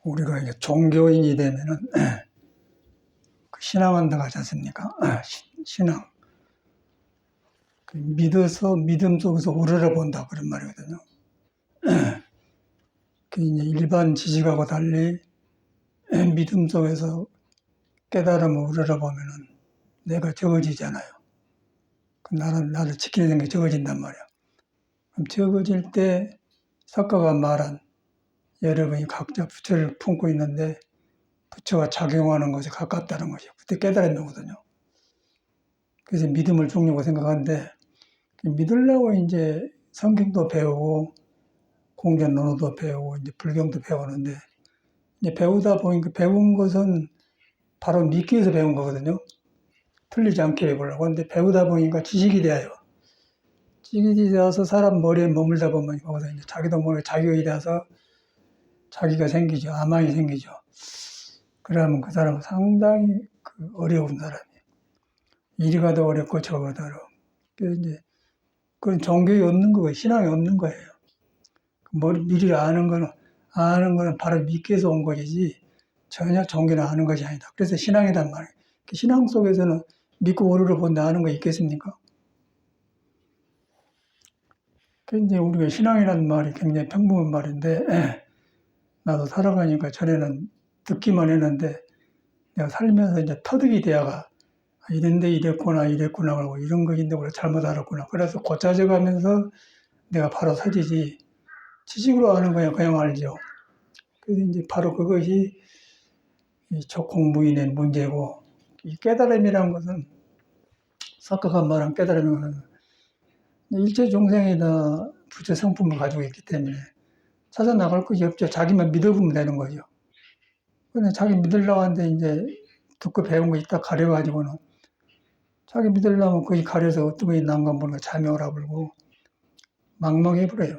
우리가 이제 종교인이 되면은 그 신앙한다 하지 않습니까? 신앙. 그 믿어서 믿음 속에서 우러러본다 그런 말이거든요. 그 이제 일반 지식하고 달리 믿음 속에서 깨달음을 우러러보면은 내가 적어지잖아요. 그 나를 지키는 게 적어진단 말이야. 그럼 적어질 때 석가가 말한 여러분이 각자 부처를 품고 있는데 부처가 작용하는 것에 가깝다는 것이요. 그때 깨달음이 오거든요. 그래서 믿음을 중요하고 생각하는데 믿으려고 이제 성경도 배우고 공전론어도 배우고 이제 불경도 배우는데 이제 배우다 보니까 배운 것은 바로 믿기 위해서 배운 거거든요. 틀리지 않게 해보려고. 근데 배우다 보니까 지식이 돼요. 지식이 되어서 사람 머리에 머물다 보면 거기서 이제 자기도 모르게 자격이 돼서 자기가 생기죠. 아망이 생기죠. 그러면 그 사람은 상당히 그 어려운 사람이에요. 이리 가도 어렵고 저리 가도 어려워. 그래서 이제 그건 종교에 없는 거예요. 신앙에 없는 거예요. 미리를 아는 거는 바로 믿기 위해서 온 것이지 전혀 종교는 아는 것이 아니다. 그래서 신앙이란 말이에요. 신앙 속에서는 믿고 오르러 본다 하는 거 있겠습니까? 근데 우리가 신앙이라는 말이 굉장히 평범한 말인데 나도 살아가니까 전에는 듣기만 했는데 내가 살면서 이제 터득이 되어가 이런데 이랬구나 그러고 이런 것인데 우리가 잘못 알았구나. 그래서 고쳐져 가면서 내가 바로 서지지 지식으로 아는 거야 그냥 알죠. 그래서 이제 바로 그것이 이 적공무인의 문제고 이 깨달음이라는 것은 석가가 말한 깨달음인 것은 일체 종생이 다 부처 성품을 가지고 있기 때문에 찾아 나갈 것이 없죠. 자기만 믿어보면 되는 거죠. 근데 자기 믿으려고 하는데 이제 듣고 배운 거 있다 가려가지고는 자기 믿으려면 거기 가려서 어떤 게 난감 보는 거 자명하라 불고 망망해버려요.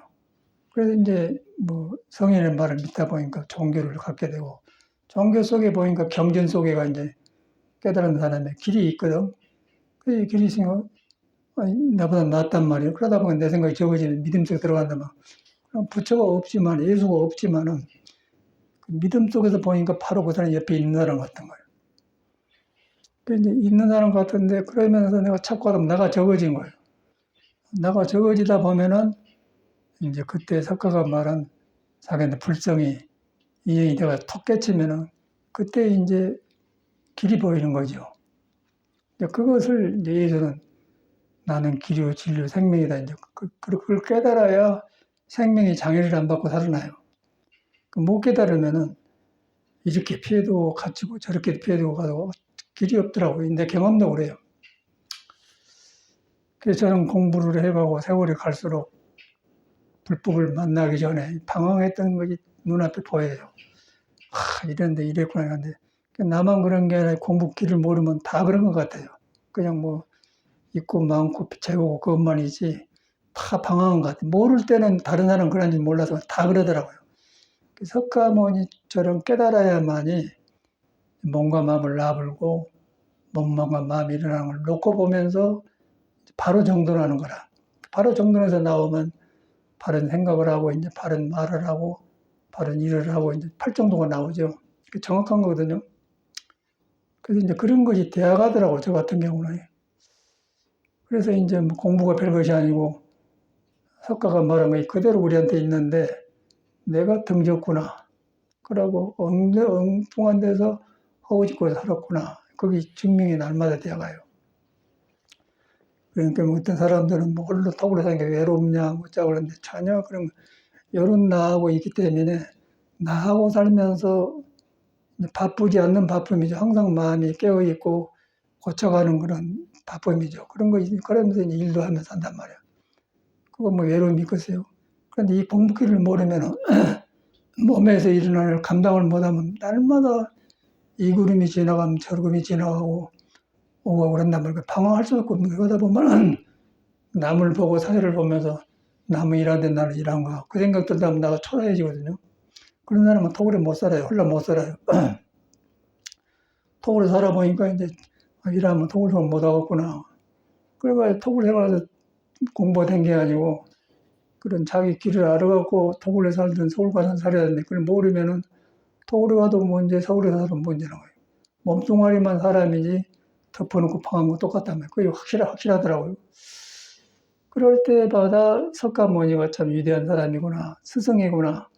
그래서 이제 뭐 성인의 말을 믿다 보니까 종교를 갖게 되고 종교 속에 보니까 경전 속에가 이제 깨달은 사람의 길이 있거든. 그 길이 있으면 나보다 낫단 말이에요. 그러다 보면 내 생각이 적어지는 믿음 속에 들어간다면 부처가 없지만 예수가 없지만은 그 믿음 속에서 보니까 바로 그 사람 옆에 있는 사람 같은 거예요. 그 이제 있는 사람 같은데 그러면서 내가 찾고 하다 보면 나가 적어진 거예요. 나가 적어지다 보면은 이제 그때 석가가 말한 자기한테 불성이 이행이 돼가 톡 깨치면은 그때 이제 길이 보이는 거죠. 그것을 이제 예수는 나는 길이요 진리요 생명이다. 이제 그걸 깨달아야 생명이 장애를 안 받고 살아나요. 못 깨달으면은 이렇게 피해도 갇히고 저렇게 피해도 가고 길이 없더라고요. 내 경험도 그래요. 그래서 저는 공부를 해가고 세월이 갈수록 불법을 만나기 전에 방황했던 것이 눈앞에 보여요. 이랬는데 이랬구나 하는데 나만 그런 게 아니라 공부 길을 모르면 다 그런 것 같아요. 그냥 뭐 있고 많고 재고고 그것만이지 다 방황한 것 같아요. 모를 때는 다른 사람은 그런지 몰라서 다 그러더라고요. 석가모니처럼 깨달아야만이 몸과 마음을 놔불고 몸과 마음이 일어나는 걸 놓고 보면서 바로 정돈하는 거라. 바로 정돈해서 나오면 바른 생각을 하고 이제 바른 말을 하고 바른 일을 하고 이제 팔정도가 나오죠. 정확한 거거든요. 그래서 이제 그런 것이 되어가더라고 저 같은 경우는. 그래서 이제 뭐 공부가 별것이 아니고 석가가 말한 것이 그대로 우리한테 있는데 내가 등졌구나. 그러고 엉뚱한 데서 허우짓고 살았구나. 거기 증명이 날마다 되어가요. 그러니까 뭐 어떤 사람들은 뭐 홀로 톡으로 사는 게 외롭냐, 뭐자 그러는데 전혀 그런 이런 나하고 있기 때문에 나하고 살면서 바쁘지 않는 바쁨이죠. 항상 마음이 깨어 있고 고쳐가는 그런 바쁨이죠. 그런 거 그러면서 이제 일도 하면서 산단 말이야. 그거 뭐 외로움이 있겠어요. 그런데 이 공부기를 모르면 몸에서 일어나는 감당을 못하면 날마다 이 구름이 지나가면 저 구름이 지나가고 오고 그런단 말이야. 방황할 수 없고 그러다 보면 남을 보고 사회를 보면서 남은 일하는데 나는 일한가 그 생각 들다 보면 나가 초라해지거든요. 그런 사람은 토굴에 못 살아요. 홀라 못 살아요. 토굴에 살아보니까 이제 일하면 토굴을 못 하겠구나. 그래가 토굴에 가서 공부가 된 게 아니고 그런 자기 길을 알아갖고 토굴에 살든 서울 가서 살아야 되는데 그걸 모르면은 토굴에 가도 문제, 서울에 가도 문제라는 거예요. 몸뚱아리만 사람이지 덮어놓고 펑한 거 똑같단 말이에요. 그게 확실하더라고요. 그럴 때마다 석가모니가 참 위대한 사람이구나, 스승이구나,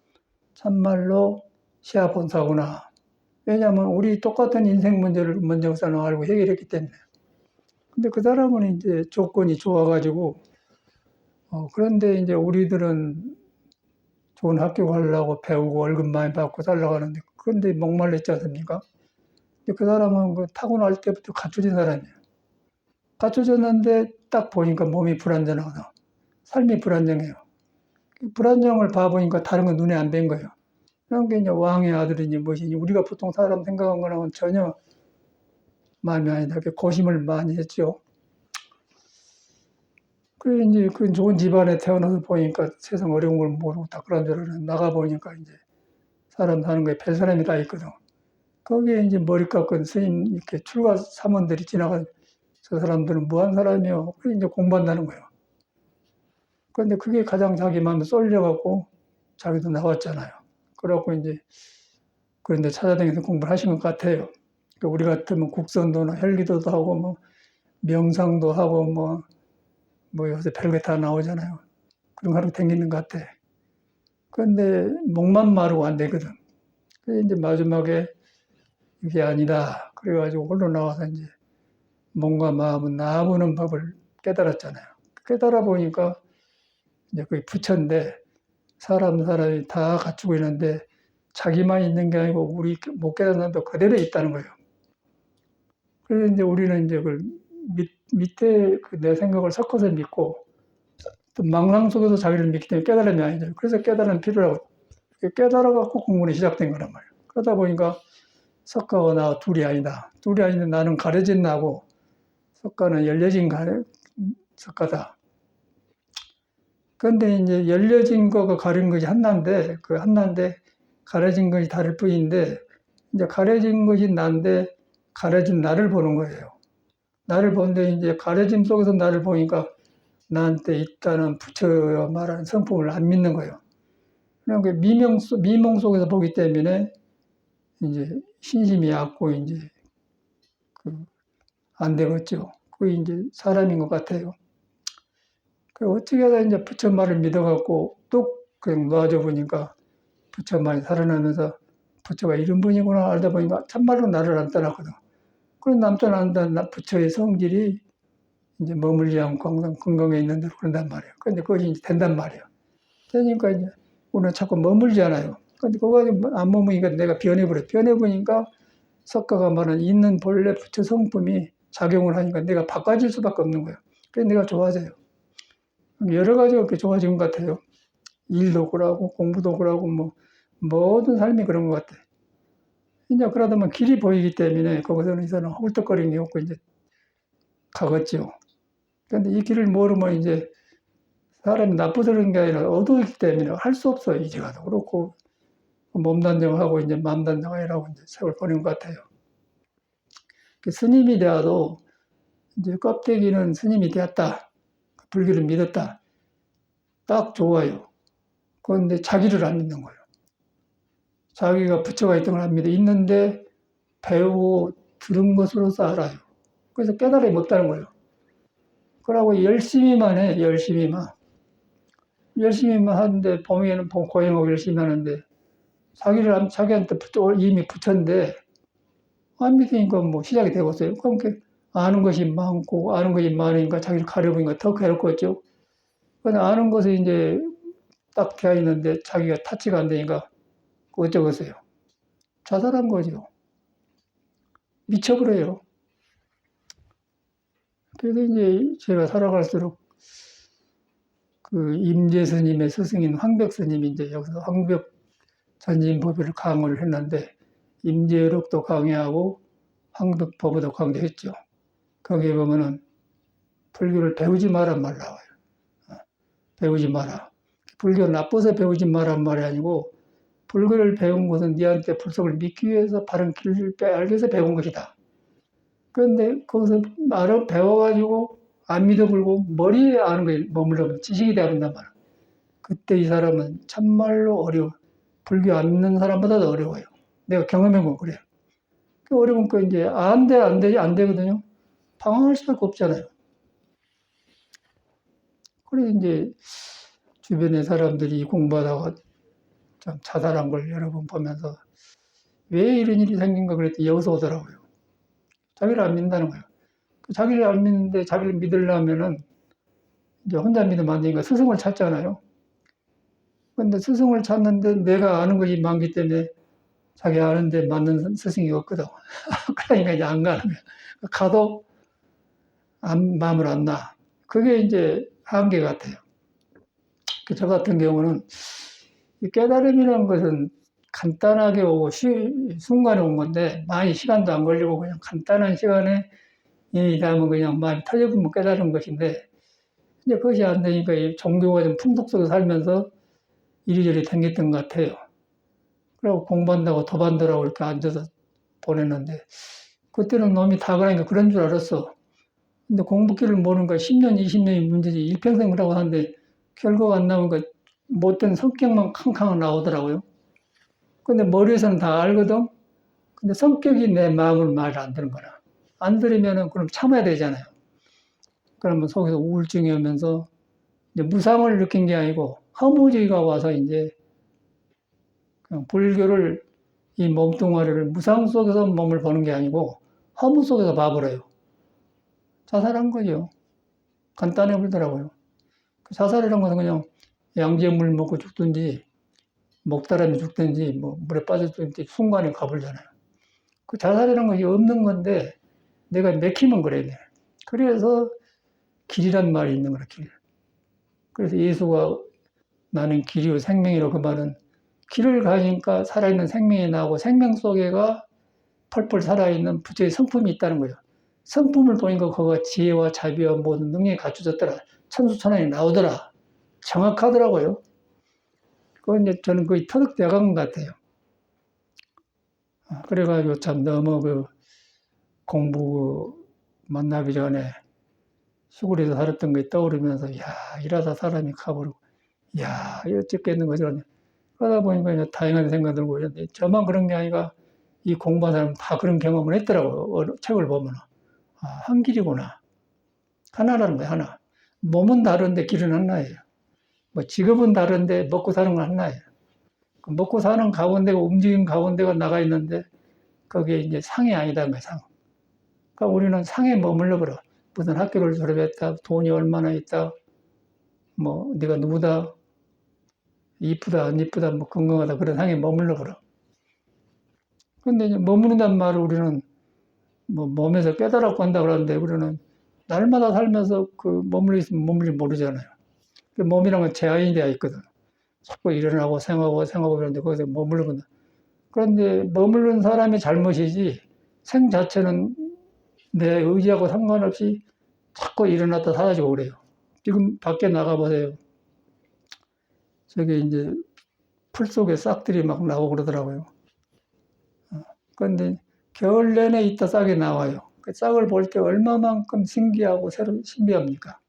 참말로 시아본사구나. 왜냐하면 우리 똑같은 인생 문제를 문정사는 알고 해결했기 때문에. 근데 그 사람은 이제 조건이 좋아가지고, 그런데 이제 우리들은 좋은 학교 가려고 배우고 월급 많이 받고 살려고 하는데, 그런데 목말랐지 않습니까? 근데 그 사람은 그 타고날 때부터 갖춰진 사람이에요. 갖춰졌는데 딱 보니까 몸이 불안정하거든. 삶이 불안정해요. 불안정을 봐보니까 다른 건 눈에 안 뵌 거예요. 그런 게 이제 왕의 아들이니 무엇이니 우리가 보통 사람 생각한 거랑은 전혀 마음이 아니다. 이렇게 고심을 많이 했죠. 그래 이제 그 좋은 집안에 태어나서 보니까 세상 어려운 걸 모르고 다 그런 줄 알았는데 나가 보니까 이제 사람 사는 거에 별 사람이 다 있거든. 거기에 이제 머리 깎은 스님 이렇게 출가 사원들이 지나가 저 사람들은 뭐한 사람이요? 그래 이제 공부한다는 거예요. 그런데 그게 가장 자기 마음에 쏠려갖고 자기도 나왔잖아요. 그래갖고 이제 그런데 찾아다니면서 공부를 하신 것 같아요. 그러니까 우리 같으면 국선도나 헬기도도 하고 뭐 명상도 하고 뭐 요새 별게 다 나오잖아요. 그런 거 하러 다니는 것 같아. 그런데 목만 마르고 안 되거든. 그래서 이제 마지막에 이게 아니다. 그래가지고 홀로 나와서 이제 몸과 마음은 나아보는 법을 깨달았잖아요. 깨달아 보니까 이제 그게 부처인데 사람이 다 갖추고 있는데 자기만 있는 게 아니고 우리 못 깨달은 사람도 그대로 있다는 거예요. 그래서 이제 우리는 이제 그걸 밑에 그 내 생각을 섞어서 믿고 또 망상 속에서 자기를 믿기 때문에 깨달음이 아니죠. 그래서 깨달음이 필요하고 깨달아갖고 공부는 시작된 거란 말이에요. 그러다 보니까 석가와 나 둘이 아니다. 둘이 아닌데 나는 가려진 나고 석가는 열려진 석가다. 그런데 이제 열려진 거가 가린 것이 한나인데 그 한나인데 가려진 것이 다를 뿐인데 이제 가려진 것이 난데 가려진 나를 보는 거예요. 나를 보는데 이제 가려짐 속에서 나를 보니까 나한테 있다는 부처가 말하는 성품을 안 믿는 거예요. 그러니까 미몽 속에서 보기 때문에 이제 신심이 약고 이제 안 되겠죠. 그게 이제 사람인 것 같아요. 그 어떻게 하다 이제 부처 말을 믿어갖고 뚝 그냥 놔줘 보니까 부처 말이 살아나면서 부처가 이런 분이구나 알다 보니까 참말로 나를 안 떠났거든. 그런 남편 안다 부처의 성질이 이제 머물지 않고 항상 건강에 있는 대로 그런단 말이에요. 그런데 그것이 이제 된단 말이에요. 되니까 이제 우리는 자꾸 머물지 않아요. 근데 그거 안 머무니까 내가 변해버려. 변해보니까 석가가 말하는 있는 본래 부처 성품이 작용을 하니까 내가 바꿔질 수밖에 없는 거예요. 그래서 내가 좋아져요. 여러 가지가 그렇게 좋아진 것 같아요. 일도 그러고 공부도 그러고 뭐 모든 삶이 그런 것 같아. 이제 그러다 보면 길이 보이기 때문에 거기서는 이제는 헐떡거리는 게 없고 이제 가겠죠. 그런데 이 길을 모르면 이제 사람이 나쁘서 그런 게 아니라 어두웠기 때문에 할 수 없어요. 이제 가도 그렇고 몸 단정하고 이제 마음 단정하라고 이제 세월 보낸 것 같아요. 스님이 되어도 이제 껍데기는 스님이 되었다. 불교를 믿었다. 딱 좋아요. 그런데 자기를 안 믿는 거예요. 자기가 부처가 있던 걸 안 믿어. 있는데 배우고 들은 것으로서 알아요. 그래서 깨달음이 못다는 거예요. 그러고 열심히만 해. 열심히만 하는데 봄에는 고행하고 열심히 하는데 자기한테 이미 부처인데 안 믿으니까 뭐 시작이 되었어요. 그럼 아는 것이 많고 아는 것이 많으니까 자기를 가려보니까 더 괴롭겠죠. 그런데 아는 것이 이제 딱 되어 있는데 자기가 타치가 안 되니까 어쩌겠어요. 자살한 거죠. 미쳐버려요. 그래서 이제 제가 살아갈수록 그 임재 스님의 스승인 황벽 스님이 이제 여기서 황벽 전진법을 강의를 했는데 임재력도 강의하고 황벽법도 강의했죠. 거기에 보면은 불교를 배우지 마란 말 나와요. 배우지 마라. 불교 나빠서 배우지 마란 말이 아니고 불교를 배운 것은 네한테 불속을 믿기 위해서 바른 길을 알기 위해서 배운 것이다. 그런데 거기서 말을 배워가지고 안 믿어불고 머리에 아는 게 머물러 지식이 되어버린단 말이야. 그때 이 사람은 참말로 어려워. 불교 안 믿는 사람보다도 어려워요. 내가 경험해보면 그래요. 그 어려운 거 이제 안 돼, 안 되지, 안 되거든요. 방황할 수밖에 없잖아요. 그래서 이제 주변의 사람들이 공부하다가 참 자살한 걸 여러 번 보면서 왜 이런 일이 생긴가 그랬더니 여기서 오더라고요. 자기를 안 믿는다는 거예요. 자기를 안 믿는데 자기를 믿으려면은 이제 혼자 믿으면 안 되니까 스승을 찾잖아요. 근데 스승을 찾는데 내가 아는 것이 많기 때문에 자기 아는데 맞는 스승이 없거든. 그러니까 이제 안 가는 거야. 가도 마음을 안 놔. 그게 이제 한계 같아요. 저 같은 경우는 이 깨달음이라는 것은 간단하게 오고 순간에 온 건데 많이 시간도 안 걸리고 그냥 간단한 시간에 이 다음은 그냥 마음이 터져보면 깨달은 것인데 이제 그것이 안 되니까 이 종교가 좀 풍속 속에 살면서 이리저리 댕겼던 것 같아요. 그리고 공부한다고 도반더라고 이렇게 앉아서 보냈는데 그때는 놈이 다 그러니까 그런 줄 알았어. 근데 공부기를 모르는 거 10년, 20년이 문제지 일평생을 하고 하는데 결과가 안 나오니까 못된 성격만 캉캉 나오더라고요. 근데 머리에서는 다 알거든. 근데 성격이 내 마음을 말 안 듣는 거라. 안 들으면은 그럼 참아야 되잖아요. 그러면 속에서 우울증이 오면서 이제 무상을 느낀 게 아니고 허무주의가 와서 이제 그냥 불교를 이 몸뚱아리를 무상 속에서 몸을 보는 게 아니고 허무 속에서 봐버려요. 자살한 거죠. 간단해 보이더라고요. 자살이라는 것은 그냥 양지물 먹고 죽든지 목다람이 죽든지 뭐 물에 빠졌든지 순간에 가버리잖아요. 그 자살이라는 것이 없는 건데 내가 맥히면 그래야 돼. 그래서 길이란 말이 있는 거라, 길. 그래서 예수가 나는 길이요 생명이라고 그 말은 길을 가니까 살아있는 생명이 나오고 생명 속에가 펄펄 살아있는 부처의 성품이 있다는 거예요. 성품을 보니까 그거가 지혜와 자비와 모든 능력이 갖춰졌더라. 천수천왕이 나오더라. 정확하더라고요. 그건 이제 저는 거의 터득되어간 것 같아요. 그래가지고 참 너무 그 공부 만나기 전에 시골에서 살았던 게 떠오르면서, 야, 이러다 사람이 가버리고, 야, 어쩌겠는 거죠. 그러다 보니까 이제 다양한 생각 들고, 저만 그런 게 아니라 이 공부한 사람 다 그런 경험을 했더라고요. 책을 보면. 아, 한 길이구나. 하나라는 거야, 하나. 몸은 다른데 길은 하나예요. 뭐 직업은 다른데 먹고 사는 건 하나예요. 그 먹고 사는 가운데가 움직임 가운데가 나가 있는데 거기에 이제 상이 아니다는 거야, 상. 그러니까 우리는 상에 머물러 버려. 무슨 학교를 졸업했다, 돈이 얼마나 있다, 뭐 네가 누구다, 이쁘다, 안 이쁘다, 뭐 건강하다 그런 상에 머물러 버려. 근데 이제 머무른다는 말을 우리는 뭐 몸에서 깨달았고 한다 그러는데 우리는 날마다 살면서 그 머물러 있으면 머물지 모르잖아요. 그 몸이란 건 제한이 되어 있거든. 자꾸 일어나고 생각하고 그러는데 거기서 머무르거든. 그런데 머무르는 사람이 잘못이지 생 자체는 내 의지하고 상관없이 자꾸 일어났다 사라지고 그래요. 지금 밖에 나가보세요. 저기 이제 풀 속에 싹들이 막 나오고 그러더라고요. 그런데 겨울 내내 있다 싹이 나와요. 그 싹을 볼 때 얼마만큼 신기하고 신비합니까?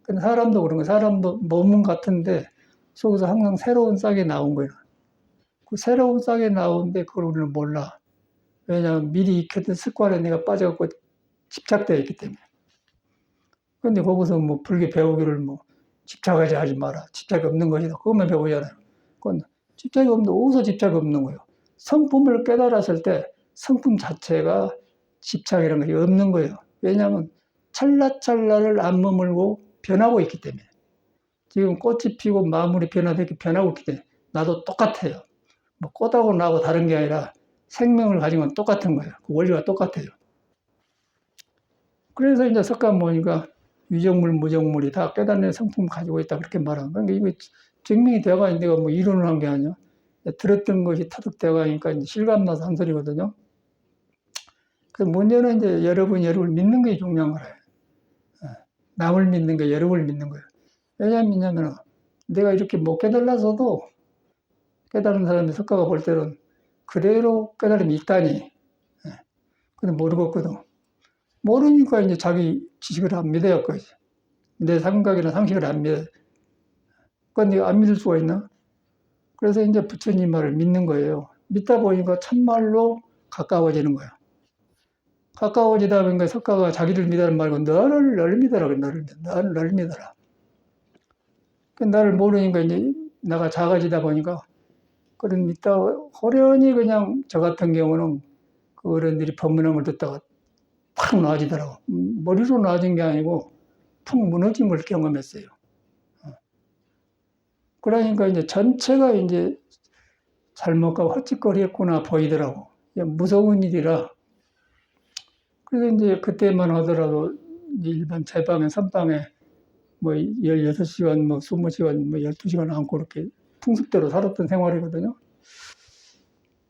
근데 사람도 그런 거예요. 사람도 몸은 같은데 속에서 항상 새로운 싹이 나온 거예요. 그 새로운 싹이 나오는데 그걸 우리는 몰라. 왜냐하면 미리 익혔던 습관에 내가 빠져갖고 집착되어 있기 때문에. 근데 거기서 뭐 불교 배우기를 뭐 집착하지 하지 마라. 집착이 없는 것이다. 그것만 배우잖아요. 그건 집착이 없는데 어디서 집착이 없는 거예요. 성품을 깨달았을 때 성품 자체가 집착이라는 것이 없는 거예요. 왜냐하면 찰나찰나를 안 머물고 변하고 있기 때문에. 지금 꽃이 피고 마물이 변화되게 변하고 있기 때문에 나도 똑같아요. 뭐 꽃하고 나하고 다른 게 아니라 생명을 가진 건 똑같은 거예요. 그 원리가 똑같아요. 그래서 이제 석가 모니까 유정물, 무정물이 다 깨닫는 성품을 가지고 있다 그렇게 말하는 거예요. 그러니까 이거 증명이 되어가니까 내가 뭐 이론을 한 게 아니야. 들었던 것이 터득되어가니까 이제 실감나서 한 소리거든요. 그 문제는 이제 여러분을 믿는 게 중요한 거예요. 남을 믿는 게 여러분을 믿는 거예요. 왜냐하면 내가 이렇게 못 깨달아서도 깨달은 사람이 석가가 볼 때는 그대로 깨달음이 있다니. 근데 모르겠거든. 모르니까 이제 자기 지식을 안 믿어야 거지. 내 생각이나 상식을 안 믿어. 그건 내가 안 믿을 수가 있나? 그래서 이제 부처님 말을 믿는 거예요. 믿다 보니까 참말로 가까워지는 거야. 가까워지다 보니까 석가가 자기를 믿으라 말고 너를 믿어라. 너를 믿어라. 나를 모르니까 이제 내가 작아지다 보니까 그런 믿다 호련히 그냥 저 같은 경우는 그 어른들이 법문한 걸 듣다가 팍 나아지더라고. 머리로 나아진 게 아니고 푹 무너짐을 경험했어요. 그러니까 이제 전체가 이제 잘못과 헛짓거리했구나 보이더라고. 무서운 일이라. 그래서 이제 그때만 하더라도 일반 제방에 선방에 뭐 16시간, 뭐 20시간, 뭐 12시간 안고 이렇게 풍습대로 살았던 생활이거든요.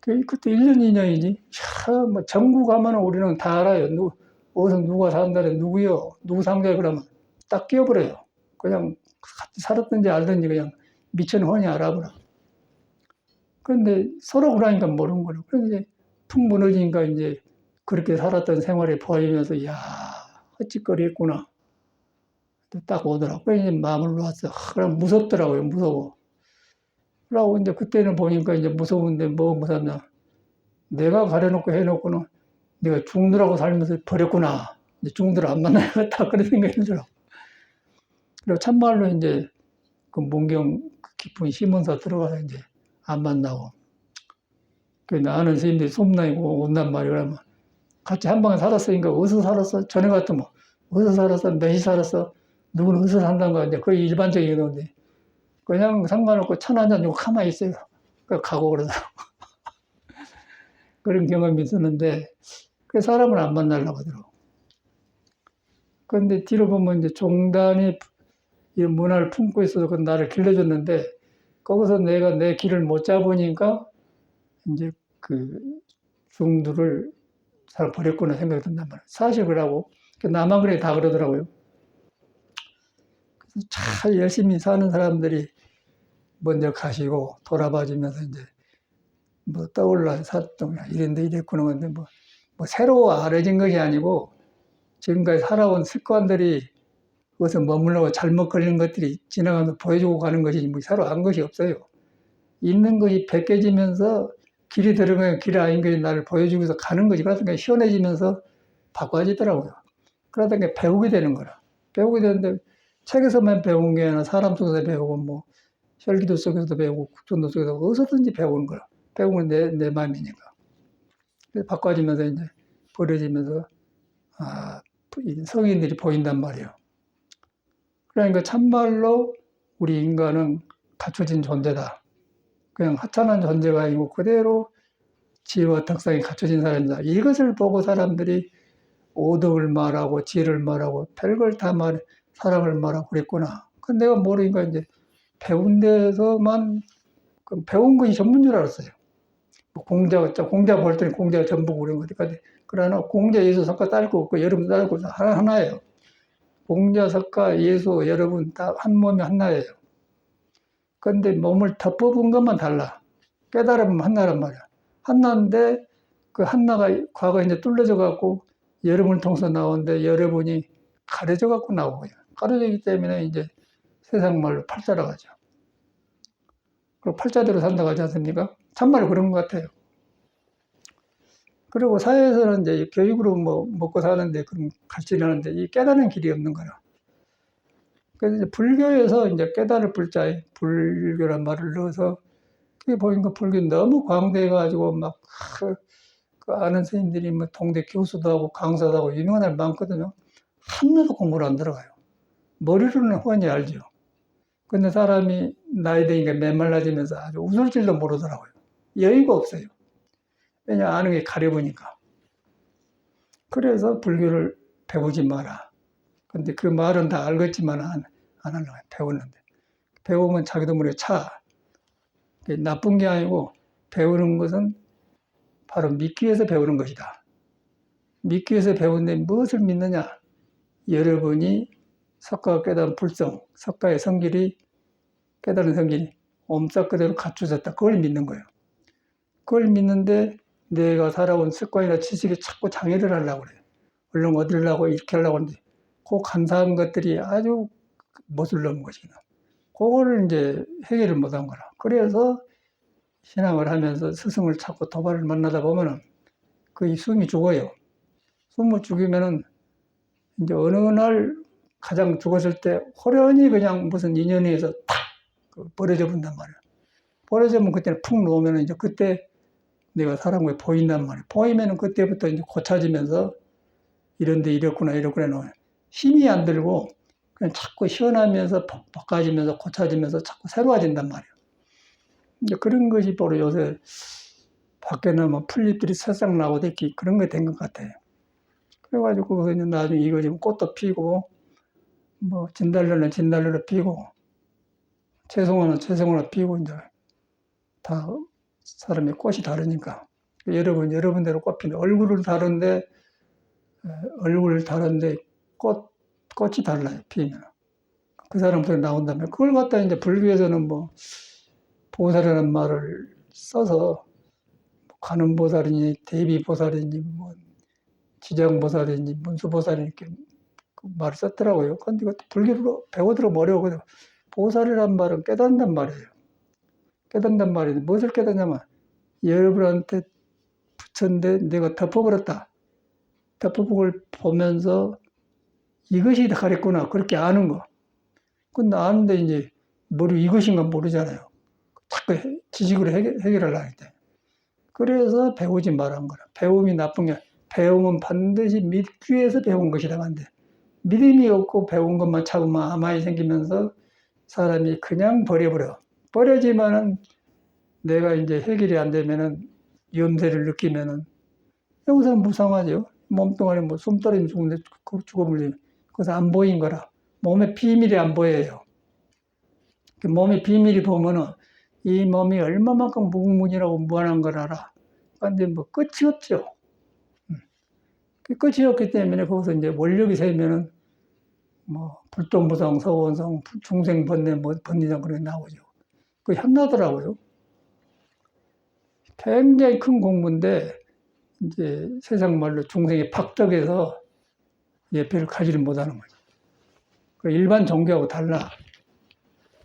그때 1년, 2년이지. 뭐 전국 가면 우리는 다 알아요. 어디서 누가 산다래, 누구요? 누구 상대 그러면 딱 끼워버려요. 그냥 같이 살았든지 알든지 그냥 미천 훤히 알아보라. 그런데 서로 그러니까 모르는 거로. 그런데 푹 무너지니까 이제 그렇게 살았던 생활에 보이면서, 야, 헛짓거리 했구나. 딱 오더라고. 그래서 이제 마음을 놓았어. 그럼 무섭더라고요. 무서워. 그러고 이제 그때는 보니까 이제 무서운데 뭐 무섭냐. 내가 가려놓고 해놓고는 내가 중들하고 살면서 버렸구나. 이제 중들 안 만나야겠다. 그런 생각이 들더라고. 그리고 참말로 이제 그 문경 깊은 시문사 들어가서 이제 안 만나고. 그 아는 스님들이 소문나고 온단 말이야. 그러면 같이 한 방에 살았으니까 어디서 살았어? 전에 같으면 어디서 살았어? 몇시 살았어? 누구는 어디서 산다는 거야. 이제 거의 일반적인 건데. 그냥 상관없고 천 한 잔 주고 가만히 있어요. 가고 그러더라고. 그런 경험이 있었는데, 그 사람을 안 만나려고 하더라고. 그런데 뒤로 보면 이제 종단이 이 문화를 품고 있어서 그 나를 길러줬는데, 거기서 내가 내 길을 못 잡으니까 이제 그 중들을 잘 버렸구나 생각이 든단 말이에요. 사실 그러고, 나만 그래 다 그러더라고요. 그래서 잘 열심히 사는 사람들이 먼저 가시고 돌아봐 주면서 이제 뭐 떠올라 샀던 이랬는데 이랬구나 근데 뭐 새로 알아진 것이 아니고 지금까지 살아온 습관들이 거기서 머물러고 잘못 걸린 것들이 지나가면서 보여주고 가는 것이지 뭐 새로 안 것이 없어요. 있는 것이 벗겨지면서 길이 들어가면 길이 아닌 것이 나를 보여주면서 가는 거지. 그러다 시원해지면서 바꿔지더라고요. 그러다 배우게 되는 거라. 배우게 되는데 책에서만 배운 게 아니라 사람 속에서 배우고 뭐 혈기도 속에서도 배우고 국전도 속에서 어디서든지 배우는 거라. 배우는 내 마음이니까. 그래서 바꿔지면서 이제 버려지면서 성인들이 보인단 말이에요. 그러니까 참말로 우리 인간은 갖춰진 존재다. 그냥 하찮은 존재가 아니고 그대로 지혜와 덕상이 갖춰진 사람이다. 이것을 보고 사람들이 오덕을 말하고 지혜를 말하고 별걸 다 사랑을 말하고 그랬구나. 근데 내가 모르니까 이제 배운 데서만 배운 것이 전부인 줄 알았어요. 공자 볼 때는 공자가 전부고 그런 거니까. 그러나 공자, 예수, 석가 딸 거 없고 여러분 딸 거 하나예요. 공자, 석가, 예수 여러분 다 한 몸이 하나예요. 그런데 몸을 덮어본 것만 달라. 깨달으면 하나란 말이야. 하나인데 그 하나가 과거에 이제 뚫려져 갖고 여러분을 통해서 나오는데 여러분이 가려져 갖고 나오고요. 가려지기 때문에 이제 세상 말로 팔자라고 하죠. 그리고 팔자대로 산다고 하지 않습니까? 참말로 그런 것 같아요. 그리고 사회에서는 이제 교육으로 뭐 먹고 사는데 그런 가르치려 하는데 이 깨달은 길이 없는 거라. 그래서 이제 불교에서 이제 깨달을 불자에 불교란 말을 넣어서 그게 보니까 불교 너무 광대해가지고 막 그 아는 선생님들이 뭐 동대 교수도 하고 강사도 하고 유명한 사람 많거든요. 하나도 공부를 안 들어가요. 머리로는 훤히 알죠. 근데 사람이 나이 드니까 메말라지면서 아주 웃을 줄도 모르더라고요. 여유가 없어요. 왜냐 아는 게 가려보니까. 그래서 불교를 배우지 마라. 근데 그 말은 다 알겠지만 안 하려고 배웠는데. 배우면 자기도 모르게 차. 나쁜 게 아니고 배우는 것은 바로 믿기 위해서 배우는 것이다. 믿기 위해서 배우는데 무엇을 믿느냐? 여러분이 석가가 깨달은 불성, 석가의 성질이 깨달은 성질이 옴싹 그대로 갖춰졌다. 그걸 믿는 거예요. 그걸 믿는데 내가 살아온 습관이나 지식이 자꾸 장애를 하려고 그래요. 얼른 얻으려고 이렇게 하려고 하는데 그 감사한 것들이 아주 못을 넘은 것이구나. 그거를 이제 해결을 못한 거라. 그래서 신앙을 하면서 스승을 찾고 도발을 만나다 보면은 거의 숨이 죽어요. 숨을 죽이면은 이제 어느 날 가장 죽었을 때 호련히 그냥 무슨 인연에 의해서 탁 버려져 본단 말이에요. 버려지면 그때는 푹 놓으면 이제 그때 내가 살아온 게 보인단 말이에요. 보이면은 그때부터 이제 고쳐지면서 이런데 이렇구나 힘이 안 들고 그냥 자꾸 시원하면서 바꿔지면서 고쳐지면서 자꾸 새로워진단 말이에요. 이제 그런 것이 바로 요새 밖에 나면 풀잎들이 새싹 나고 됐기 그런 게 된 것 같아요. 그래가지고 이제 나중에 이거 지금 꽃도 피고 뭐 진달래는 진달래로 피고 채송화는 채송화로 피고 이제 다 사람의 꽃이 다르니까 여러분대로 꽃 피는 얼굴을 다른데 꽃이 달라요 피면 그 사람부터 나온다면 그걸 갖다 이제 불교에서는 뭐 보살이라는 말을 써서 관음보살이니 대비보살이니 뭐 지장보살이니 문수보살이니 이렇게 그 말을 썼더라고요. 근데 이거 불교로 배워들어 어려워. 보살이란 말은 깨닫는단 말이에요. 깨닫는단 말인데 무엇을 깨닫냐면 여러분한테 부처인데 내가 덮어버렸다. 덮어보고 보면서 이것이 가랬구나. 그렇게 아는 거. 근데 아는데 이제 이것인가 모르잖아요. 자꾸 지식으로 해결하려고 할 때. 그래서 배우지 말한 거라. 배움이 나쁜 게 배움은 반드시 믿기 위해서 배운 것이라고 하는데 믿음이 없고 배운 것만 차고만 아마이 생기면서 사람이 그냥 버려지면은 내가 이제 해결이 안 되면은 염세를 느끼면은 여기서 무상하죠. 몸뚱아리 뭐 숨 떨어지면 죽는데 죽어버리면 그래서 안 보인 거라. 몸의 비밀이 안 보여요. 그 몸의 비밀이 보면은 이 몸이 얼마만큼 무궁무진하고 무한한 걸 알아. 근데 뭐 끝이 없죠. 그 끝이 없기 때문에 거기서 이제 원력이 세면은 뭐 불동무상, 서원상, 중생번뇌, 뭐 번뇌상 그런 게 나오죠. 그 현나더라고요. 굉장히 큰 공부인데 이제 세상 말로 중생이 박덕해서 예배를 가지를 못하는 거죠. 그 일반 종교하고 달라.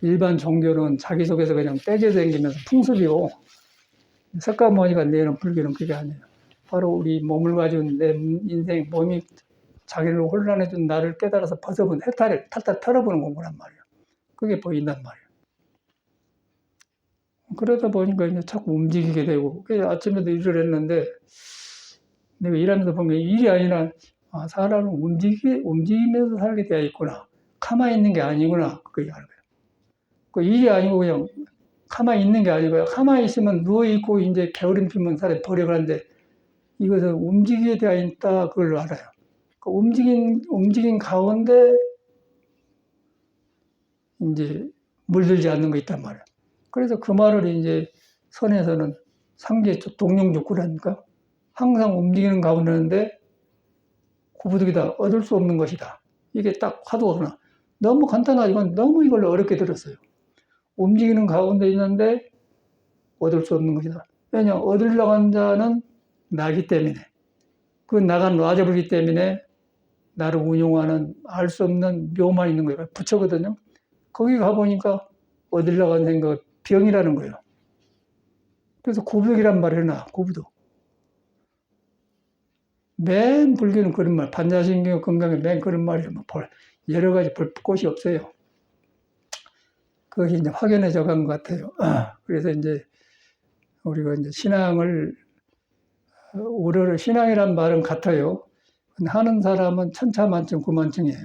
일반 종교는 자기 속에서 그냥 떼져 다니면서 풍습이고 석가모니가 내는 불교는 그게 아니에요. 바로 우리 몸을 가진 내 인생, 몸이 자기를 혼란해준 나를 깨달아서 벗어본 해탈을 탈탈 털어보는 공부란 말이에요. 그게 보인단 말이에요. 그러다 보니까 이제 자꾸 움직이게 되고, 그래서 아침에도 일을 했는데, 내가 일하면서 보면 일이 아니라, 사람은 움직이면서 살게 되어 있구나. 가만히 있는 게 아니구나. 그게 알아요. 그 일이 아니고 그냥 가만히 있는 게 아니고요. 가만히 있으면 누워있고, 이제 게으름 피면 사람이 버려가는데, 이것은 움직이게 되어 있다. 그걸 알아요. 그 움직인 가운데, 이제 물들지 않는 거 있단 말이에요. 그래서 그 말을 이제 선에서는 상계 동용족구라니까 항상 움직이는 가운데인데 구부득이다 얻을 수 없는 것이다. 이게 딱 화두구나. 너무 간단하지 이건 너무 이걸 어렵게 들었어요. 움직이는 가운데 있는데 얻을 수 없는 것이다. 왜냐 얻으려고 한 자는 나기 때문에 그 나가 놔져버리기 때문에 나를 운용하는 알 수 없는 묘만 있는 거예요. 부처거든요. 거기 가보니까 얻으려고 하는 생각 병이라는 거예요. 그래서 구부득이란 말을 해놔, 구부득. 맨 불교는 그런 말, 반야신경 건강에 맨 그런 말이에요. 여러 가지 볼 곳이 없어요. 그것이 이제 확연해져 간 것 같아요. 그래서 이제 우리가 이제 신앙을, 우리를 신앙이란 말은 같아요. 하는 사람은 천차만층, 구만층이에요.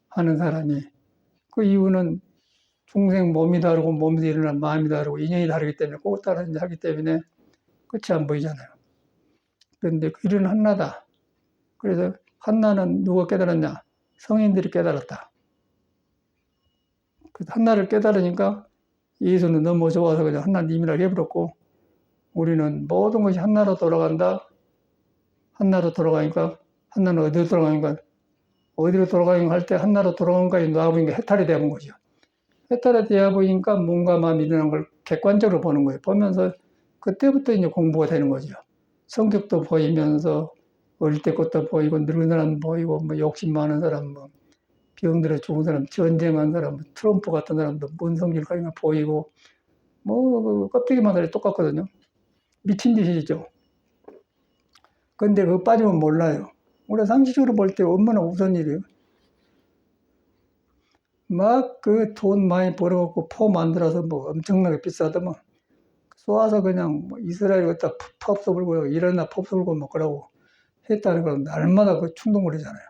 하는 사람이. 그 이유는 중생 몸이 다르고 몸에서 일어난 마음이 다르고 인연이 다르기 때문에 꼭 다른 하기 때문에 끝이 안 보이잖아요. 그런데 그 일은 한나다. 그래서 한나는 누가 깨달았냐? 성인들이 깨달았다. 그 한나를 깨달으니까 예수는 너무 좋아서 그냥 한나님이라고 해버렸고 우리는 모든 것이 한나로 돌아간다. 한나로 돌아가니까 한나는 어디로 돌아가니까 어디로 돌아가니까 할 때 한나로 돌아간까지 놔보니까 해탈이 되는 거죠. 해탈이 되어 보니까 몸과 마음이 일어난 걸 객관적으로 보는 거예요. 보면서 그때부터 이제 공부가 되는 거죠. 성격도 보이면서 어릴 때 것도 보이고 늙은 사람 보이고 뭐 욕심 많은 사람 뭐 병들어 죽은 사람 전쟁한 사람 트럼프 같은 사람도 뭔 성질 가지고 보이고 뭐, 껍데기만 달리 똑같거든요. 미친 짓이죠. 근데 그거 빠지면 몰라요. 우리가 상식적으로 볼 때 얼마나 우스운 일이에요. 막 그 돈 많이 벌어갖고 포 만들어서 뭐 엄청나게 비싸더만 쏘아서 그냥 뭐 이스라엘 갖다 펍스 불고 이란나 펍스 불고 뭐 그러고 했다는 건 날마다 그 충동거리잖아요.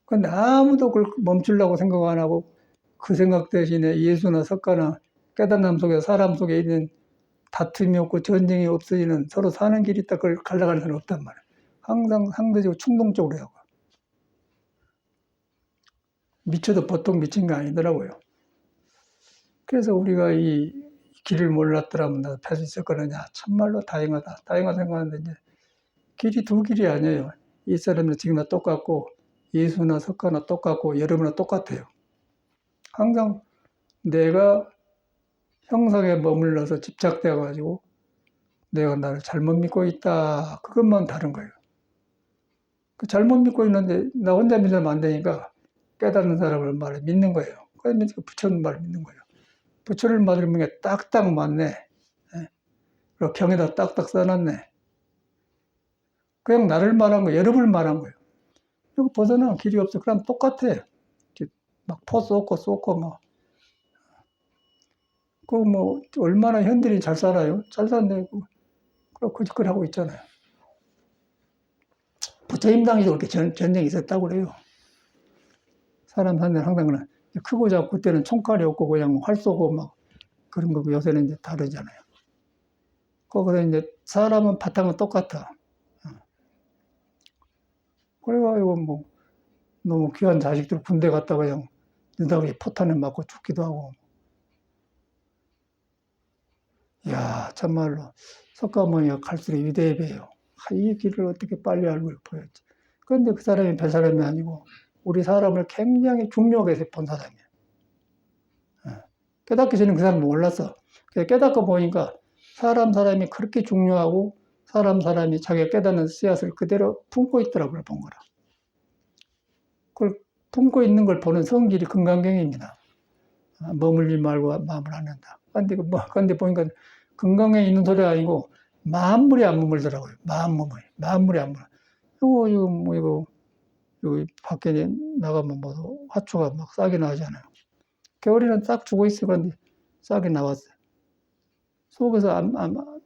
근데 아무도 그걸 멈추려고 생각 안 하고 그 생각 대신에 예수나 석가나 깨달음 속에 사람 속에 있는 다툼이 없고 전쟁이 없어지는 서로 사는 길이 있다 그걸 갈라가는 사람은 없단 말이에요. 항상 상대적으로 충동적으로 해요. 미쳐도 보통 미친 게 아니더라고요. 그래서 우리가 이 길을 몰랐더라면 나도 펴수 있었거느냐. 참말로 다행하다. 다행하다 생각하는데 이제 길이 두 길이 아니에요. 이 사람은 지금나 똑같고 예수나 석가나 똑같고 여러분나 똑같아요. 항상 내가 형상에 머물러서 집착되어 가지고 내가 나를 잘못 믿고 있다. 그것만 다른 거예요. 그 잘못 믿고 있는데 나 혼자 믿으면 안 되니까 깨닫는 사람을 말을 믿는 거예요. 그러면 부처님 말을 믿는 거예요. 부처를 믿으면 게 딱딱 맞네. 예. 그리고 병에다 딱딱 써놨네. 그냥 나를 말한 거예요. 여러분을 말한 거예요. 이거 벗어나는 길이 없어. 그럼 똑같아. 막 포 쏟고 막. 그 뭐 얼마나 현대인이 잘 살아요. 잘 사는데 그런 그 하고 있잖아요. 부처님 당시도 그렇게 전쟁이 있었다고 그래요. 사람 사는 항상 그냥 크고 작고 그때는 총칼이 없고 그냥 활 쏘고 막 그런 거고 요새는 이제 다르잖아요. 거기서 이제 사람은 바탕은 똑같아. 그래가지고 뭐 너무 귀한 자식들 군대 갔다가 그냥 느닷없이 포탄에 맞고 죽기도 하고. 이야, 참말로 석가모니가 갈수록 위대해 보여요. 이 길을 어떻게 빨리 알고 보였지. 그런데 그 사람이 별 사람이 아니고 우리 사람을 굉장히 중요하게 본 사람이에요. 깨닫기 전에 그 사람은 몰랐어. 깨닫고 보니까 사람이 그렇게 중요하고 사람이 자기가 깨닫는 씨앗을 그대로 품고 있더라고요, 본 거라. 그걸 품고 있는 걸 보는 성질이 금강경입니다. 머물지 말고 마음을 안 한다. 근데 보니까 금강경에 있는 소리가 아니고 만물이 안 머물더라고요. 만물이 안 머물. 여기 밖에 나가면 뭐 화초가 막 싹이 나잖아요. 겨울에는 딱 죽어 있어. 그런데 싹이 나왔어요. 속에서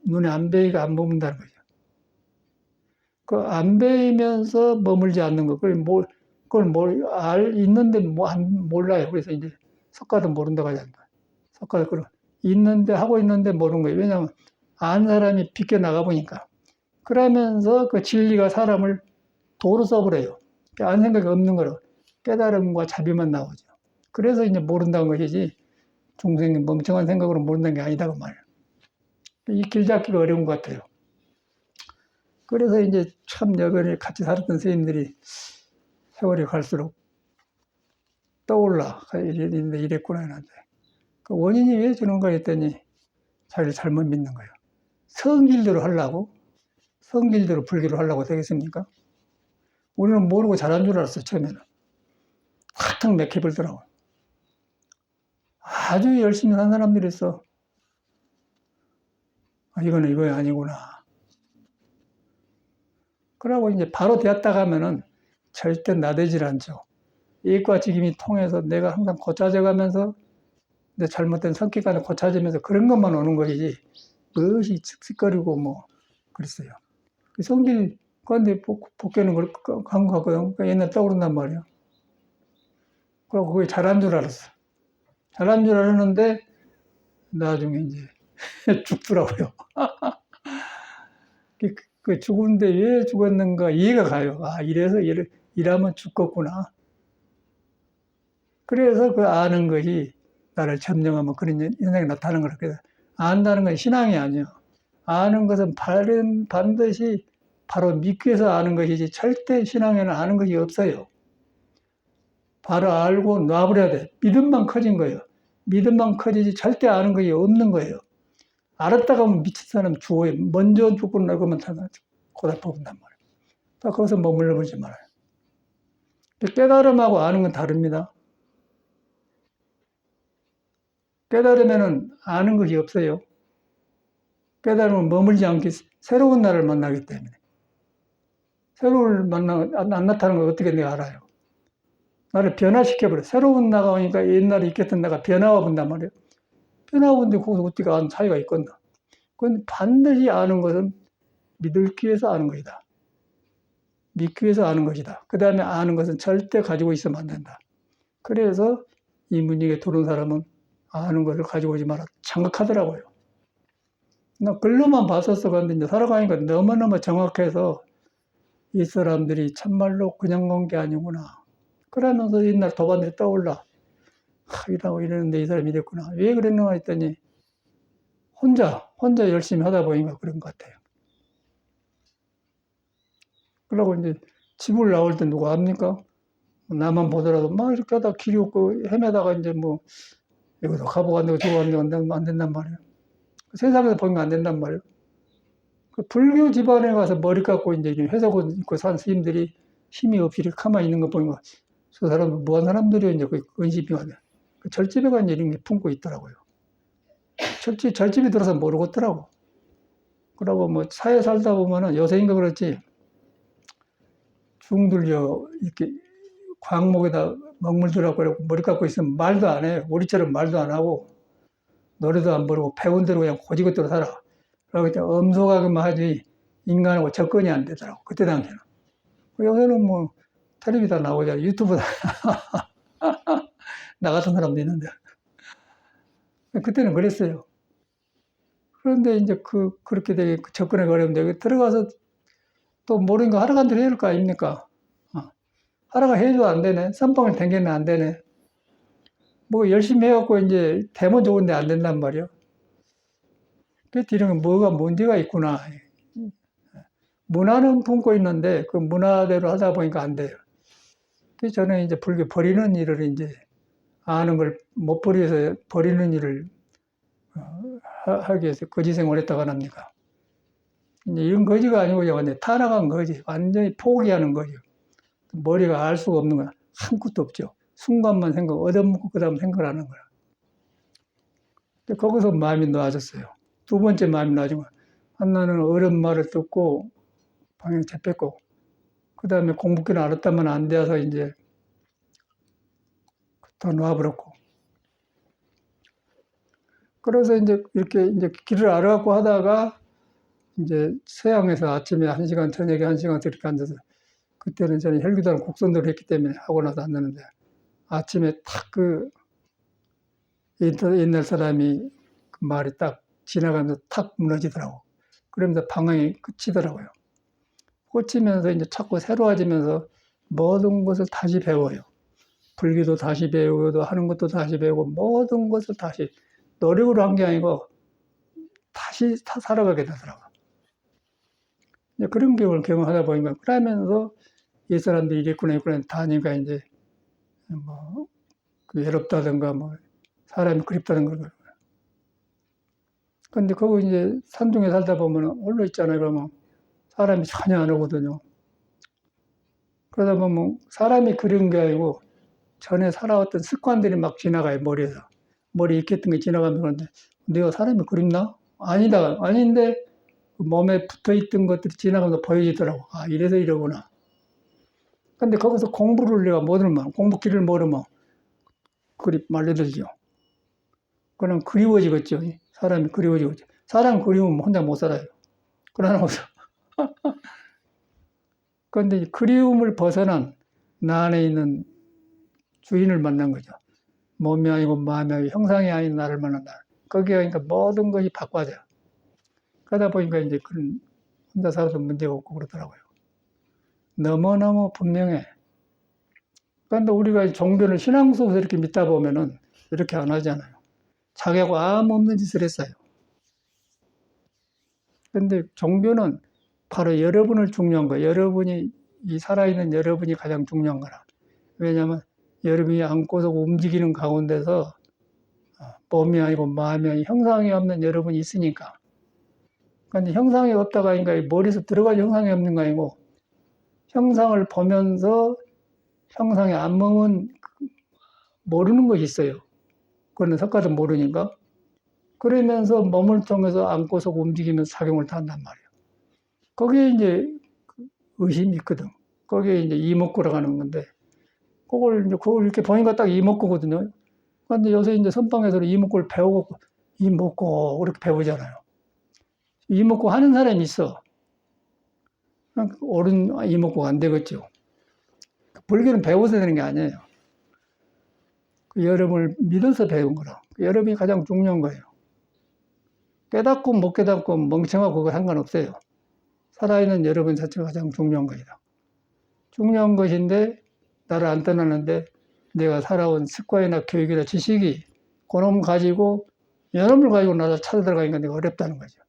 눈에 안 베이가 안 머문다는 거죠. 그 안 베이면서 머물지 않는 거. 있는데 몰라요. 그래서 이제 석가도 모른다고 하잖아요. 석가도 하고 있는데 모르는 거예요. 왜냐하면 안 사람이 비껴 나가 보니까. 그러면서 그 진리가 사람을 도로 써버려요. 안 생각이 없는 거로 깨달음과 자비만 나오죠. 그래서 이제 모른다는 것이지 중생이 멍청한 생각으로 모른다는 게 아니다 그 말이에요. 이 길 잡기가 어려운 것 같아요. 그래서 이제 참 여변에 같이 살았던 선생님들이 세월이 갈수록 떠올라 이랬구나 했는데 그 원인이 왜 저런가 했더니 자기를 잘못 믿는 거예요. 성길대로 하려고 성길대로 불교를 하려고 되겠습니까? 우리는 모르고 잘한 줄 알았어요. 처음에는 확 맥혀버리더라고. 아주 열심히 산 사람들이 있어. 이거는 이거 아니구나. 그러고 이제 바로 되었다 가면은 절대 나대질 않죠. 이익과 직임이 통해서 내가 항상 고쳐져 가면서 내 잘못된 성격까지 고쳐지면서 그런 것만 오는 것이지 무엇이 칙칙거리고 뭐 그랬어요. 그 성질 그런데 복귀는 걸 간 것 같거든. 옛날 떠오른단 말이야. 그리고 그게 잘한 줄 알았어. 잘한 줄 알았는데 나중에 이제 죽더라고요. 그 죽은데 왜 죽었는가 이해가 가요. 이래서 이라면 죽겠구나. 그래서 그 아는 것이 나를 점령하면 그런 현상이 나타나는 거라. 그래서 안다는 건 신앙이 아니에요. 아는 것은 반드시 바로 믿기 위해서 아는 것이지 절대 신앙에는 아는 것이 없어요. 바로 알고 놔버려야 돼. 믿음만 커진 거예요. 믿음만 커지지 절대 아는 것이 없는 거예요. 알았다가 하면 미친 사람 죽어요. 먼저 죽고 나고만 고다 뽑는단 말이에요. 다 거기서 머물러 보지 말아요. 깨달음하고 아는 건 다릅니다. 깨달으면은 아는 것이 없어요. 깨달으면 머물지 않기 새로운 나를 만나기 때문에. 새로운 안 나타나는 걸 어떻게 내가 알아요? 나를 변화시켜버려. 새로운 나가 오니까 옛날에 있겠던 나가 변화와 본단 말이에요. 변화와 본데 거기서 어떻게 아는 차이가 있겠나? 그건 반드시 아는 것은 믿기 위해서 아는 것이다. 믿기 위해서 아는 것이다. 그 다음에 아는 것은 절대 가지고 있으면 안 된다. 그래서 이 문익에 들어온 사람은 아는 것을 가지고 오지 마라. 장각하더라고요. 나 글로만 봤었어. 근데 이제 살아가니까 너무너무 정확해서 이 사람들이 참말로 그냥 간 게 아니구나. 그러면서 옛날 도반들이 떠올라. 이라고 이러는데 이 사람이 이랬구나. 왜 그랬는가 했더니 혼자 열심히 하다 보니까 그런 것 같아요. 그러고 이제 집을 나올 때 누가 압니까? 나만 보더라도 막 이렇게 하다 길이 없고 헤매다가 이제 뭐 여기도 가보고 안 되고 저거 안 되고 안 된단 말이에요. 세상에서 보면 안 된단 말이에요. 그 불교 집안에 가서 머리 깎고 이제 회색 옷 입고 산 스님들이 힘이 없이 이렇게 가만히 있는 거 보니까 저 사람은 뭐한 사람들이 이제 그 근심이 돼. 그 절집에 간 이런 게 품고 있더라고요. 절집에 들어서 모르겠더라고. 그러고 뭐 사회 살다 보면은 요새인가 그렇지 중들려 이렇게 광목에다 먹물들하고 머리 깎고 있으면 말도 안 해요. 우리처럼 말도 안 하고 노래도 안 부르고 배운 대로 그냥 고지것대로 살아. 그러고 엄속하게만 하지 인간하고 접근이 안 되더라고. 그때 당시에는. 요새는 뭐 텔레비 다 나오잖아. 유튜브 다 나 같은 사람도 있는데. 그때는 그랬어요. 그런데 이제 그렇게 되게 접근하기 어려운데 들어가서 또 모르는 거 하라고 한대로 해야 할 거 아닙니까? 하라고 해도 안 되네. 선방을 댕기면 안 되네. 뭐 열심히 해갖고 이제 되면 좋은데 안 된단 말이요. 그래서 이런 뭐가 문제가 있구나. 문화는 품고 있는데 그 문화대로 하다 보니까 안 돼요. 그래서 저는 이제 불교 버리는 일을 이제 아는 걸 못 버려서 버리는 일을 하기 위해서 거지 생활했다고 합니까? 이제 이런 거지가 아니고 완전히 타락한 거지. 완전히 포기하는 거죠. 머리가 알 수가 없는 거야. 한 끗도 없죠. 순간만 생각, 얻어먹고 그 다음 생각을 하는 거야. 근데 거기서 마음이 놓아졌어요. 두 번째 마음이 놓아진 거야. 하나는 어른 말을 듣고 방향 잡혔고, 그 다음에 공부기를 알았다면 안 돼서 이제 더 놓아버렸고. 그래서 이제 이렇게 이제 길을 알아갖고 하다가 이제 서양에서 아침에 1시간, 저녁에 1시간 이렇게 앉아서 그때는 저는 혈기도랑 곡선도를 했기 때문에 하고 나서 안 되는데 아침에 탁 옛날 사람이 그 말이 딱 지나가면서 탁 무너지더라고. 그러면서 방황이 끝이더라고요. 꽂히면서 이제 자꾸 새로워지면서 모든 것을 다시 배워요. 불교도 다시 배우고 하는 것도 다시 배우고 모든 것을 다시 노력으로 한 게 아니고 다시 살아가게 되더라고요. 그런 경험하다 보니까 그러면서 이 사람들이 이랬구나 다니까 이제 뭐 외롭다든가 뭐 사람이 그립다든가. 근데 거기 이제 산중에 살다 보면 홀로 있잖아요. 그러면 사람이 전혀 안 오거든요. 그러다 보면 사람이 그런 게 아니고 전에 살아왔던 습관들이 막 지나가요, 머리에서. 머리에 익혔던 게 지나가면 그런데 내가 사람이 그립나? 아니다. 아닌데 몸에 붙어 있던 것들이 지나가면서 보여지더라고. 아, 이래서 이러구나. 근데 거기서 공부를 내가 못 하면, 공부길을 모르면 말려들죠. 그럼 그리워지겠죠. 사람이 그리워지겠죠. 사람 그리우면 혼자 못 살아요. 그러나 거기서. 그런데 그리움을 벗어난 나 안에 있는 주인을 만난 거죠. 몸이 아니고 마음이 아니고 형상이 아닌 나를 만난다. 거기에 그러니까 모든 것이 바꿔져요. 그러다 보니까 이제 그런 혼자 살아도 문제가 없고 그러더라고요. 너무너무 분명해. 그런데 우리가 종교를 신앙 속에서 이렇게 믿다 보면은 이렇게 안 하잖아요. 자기하고 아무 없는 짓을 했어요. 그런데 종교는 바로 여러분을 중요한 거예요. 여러분이, 이 살아있는 여러분이 가장 중요한 거라. 왜냐하면 여러분이 안고서 움직이는 가운데서 몸이 아니고 마음이 아니고 형상이 없는 여러분이 있으니까. 그런데 형상이 없다가 아닌가 머리에서 들어갈 형상이 없는 거 아니고 형상을 보면서 형상에 안 먹으면 모르는 것이 있어요. 그거는 석가도 모르니까. 그러면서 몸을 통해서 안고서 움직이면서 작용을 다 한단 말이에요. 거기에 이제 의심이 있거든. 거기에 이제 이목구라고 하는 건데, 그걸 이렇게 보니까 딱 이목구거든요. 근데 요새 이제 선방에서는 이목구를 배우고, 이목구, 그렇게 배우잖아요. 이목구 하는 사람이 있어. 옳은 이목구가 안 되겠죠. 불교는 배워서 되는 게 아니에요. 그 여러분을 믿어서 배운 거라. 그 여러분이 가장 중요한 거예요. 깨닫고 못 깨닫고 멍청하고 그거 상관없어요. 살아있는 여러분 자체가 가장 중요한 거이다. 중요한 것인데 나를 안 떠나는데 내가 살아온 습관이나 교육이나 지식이 그놈 가지고 여러분을 가지고 나를 찾아 들어가니까 내가 어렵다는 거죠.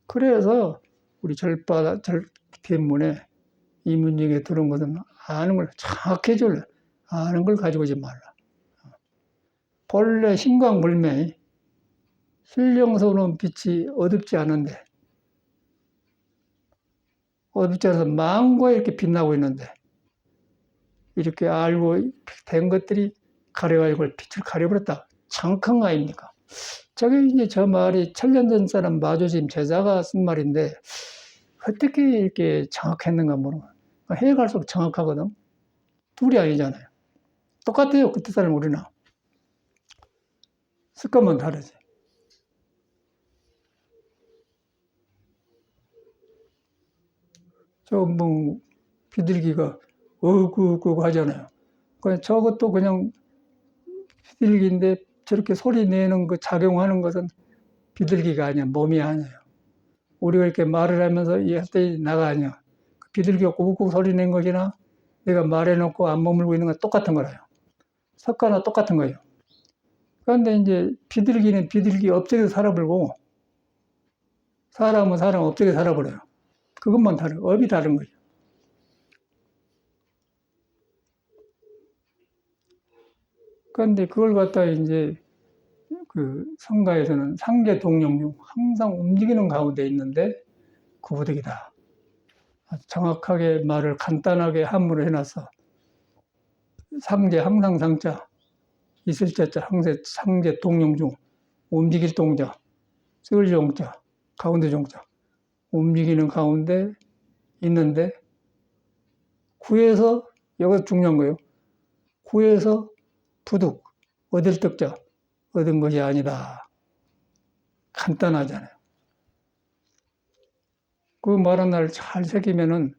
그래서 우리 절 때문에 이 문제에 들은 것은 아는 걸 정확해 줄래. 아는 걸 가지고 오지 말라. 본래 신광불매 신령스러운 빛이 어둡지 않은데 어둡지 않아서 망고에 이렇게 빛나고 있는데 이렇게 알고 된 것들이 가려가지고 빛을 가려버렸다. 정확한 거 아닙니까? 저게 이제 저 말이 천년 전 사람 마주심 제자가 쓴 말인데 어떻게 이렇게 정확했는가 모르고 해에 갈수록 정확하거든. 둘이 아니잖아요. 똑같아요. 그때 사람 우리나. 습관만 다르지. 뭐 비둘기가 어구어구 하잖아요. 저것도 그냥 비둘기인데 저렇게 소리 내는 그 작용하는 것은 비둘기가 아니야. 몸이 아니에요. 우리가 이렇게 말을 하면서 할 때 나가 아니야. 비둘기가 꾸벅꾸벅 소리 낸 것이나 내가 말해놓고 안 머물고 있는 건 똑같은 거라요. 석가나 똑같은 거예요. 그런데 이제 비둘기는 비둘기 업적에서 살아버리고 사람은 사람 업적에 살아버려요. 그것만 다른, 업이 다른 거죠. 그런데 그걸 갖다 이제 그 성가에서는 상계 동용 중 항상 움직이는 가운데 있는데 구부득이다. 정확하게 말을 간단하게 한문으로 해놨어. 상제, 항상 상자, 있을 자자, 상제 동용 중, 움직일 동자, 쓸 종자, 가운데 종자, 움직이는 가운데 있는데 구에서, 여기가 중요한 거예요. 구에서 부득, 얻을 득자, 얻은 것이 아니다. 간단하잖아요. 그 말한 날 잘 새기면은,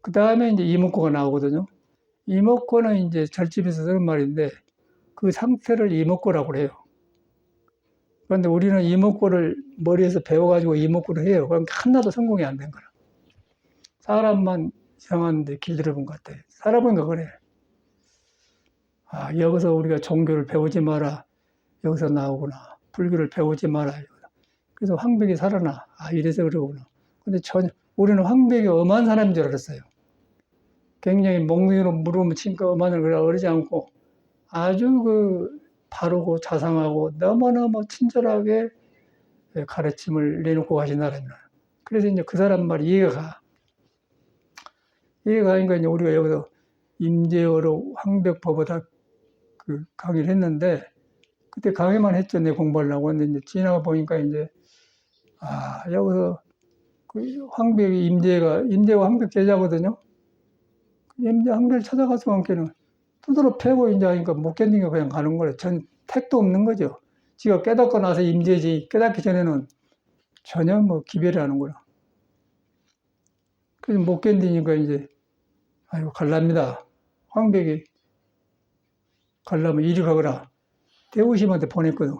그 다음에 이제 이목구가 나오거든요. 이목구는 이제 절집에서 쓰는 말인데, 그 상태를 이목구라고 해요. 그런데 우리는 이목구를 머리에서 배워가지고 이목구를 해요. 그럼 하나도 성공이 안 된 거라. 사람만 이상한데 길들여본 것 같아. 살아보니까 그래. 아, 여기서 우리가 종교를 배우지 마라. 여기서 나오구나. 불교를 배우지 마라. 그래서 황백이 살아나. 아, 이래서 그러구나. 근데 전혀, 우리는 황백이 엄한 사람인 줄 알았어요. 굉장히 몽둥이로 물으면 치니까 엄한을 그러지 않고 아주 바르고 자상하고 너무너무 친절하게 가르침을 내놓고 가신 사람이에요. 그래서 이제 그 사람 말이 이해가 가. 이해가 가니까 이제 우리가 여기서 임재어로 황백법보다 그 강의를 했는데 그때 강의만 했죠. 내 공부하려고. 근데 이제 지나가 보니까 이제 여기서 그 황백이 임재가 황백 제자거든요. 임재 황백을 찾아가서 함께는 두드러 패고 이제 하니까 못 견디니까 그냥 가는 거래. 전 택도 없는 거죠. 지가 깨닫고 나서 임재지 깨닫기 전에는 전혀 뭐 기별이 하는 거라. 그래서 못 견디니까 이제 아이고 갈랍니다. 황백이 갈라면 이리 가거라. 대우심한테 보냈거든.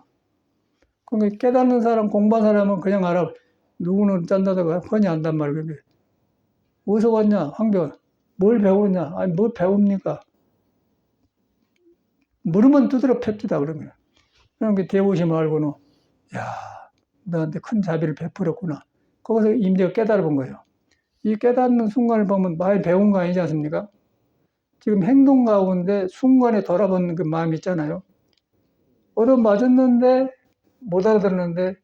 그러니까 깨닫는 사람, 공부한 사람은 그냥 알아. 누구는 짠다다가 훤히 안단 말이에요. 어디서 왔냐? 황백. 뭘 배웠냐? 아니, 뭘 배웁니까? 물으면 두드러 팹시다, 그러면. 그러니까 대우심 알고는, 야, 너한테 큰 자비를 베풀었구나. 거기서 임재가 깨달아 본 거예요. 이 깨닫는 순간을 보면 많이 배운 거 아니지 않습니까? 지금 행동 가운데 순간에 돌아보는 그 마음이 있잖아요. 얻어맞았는데, 못 알아들었는데,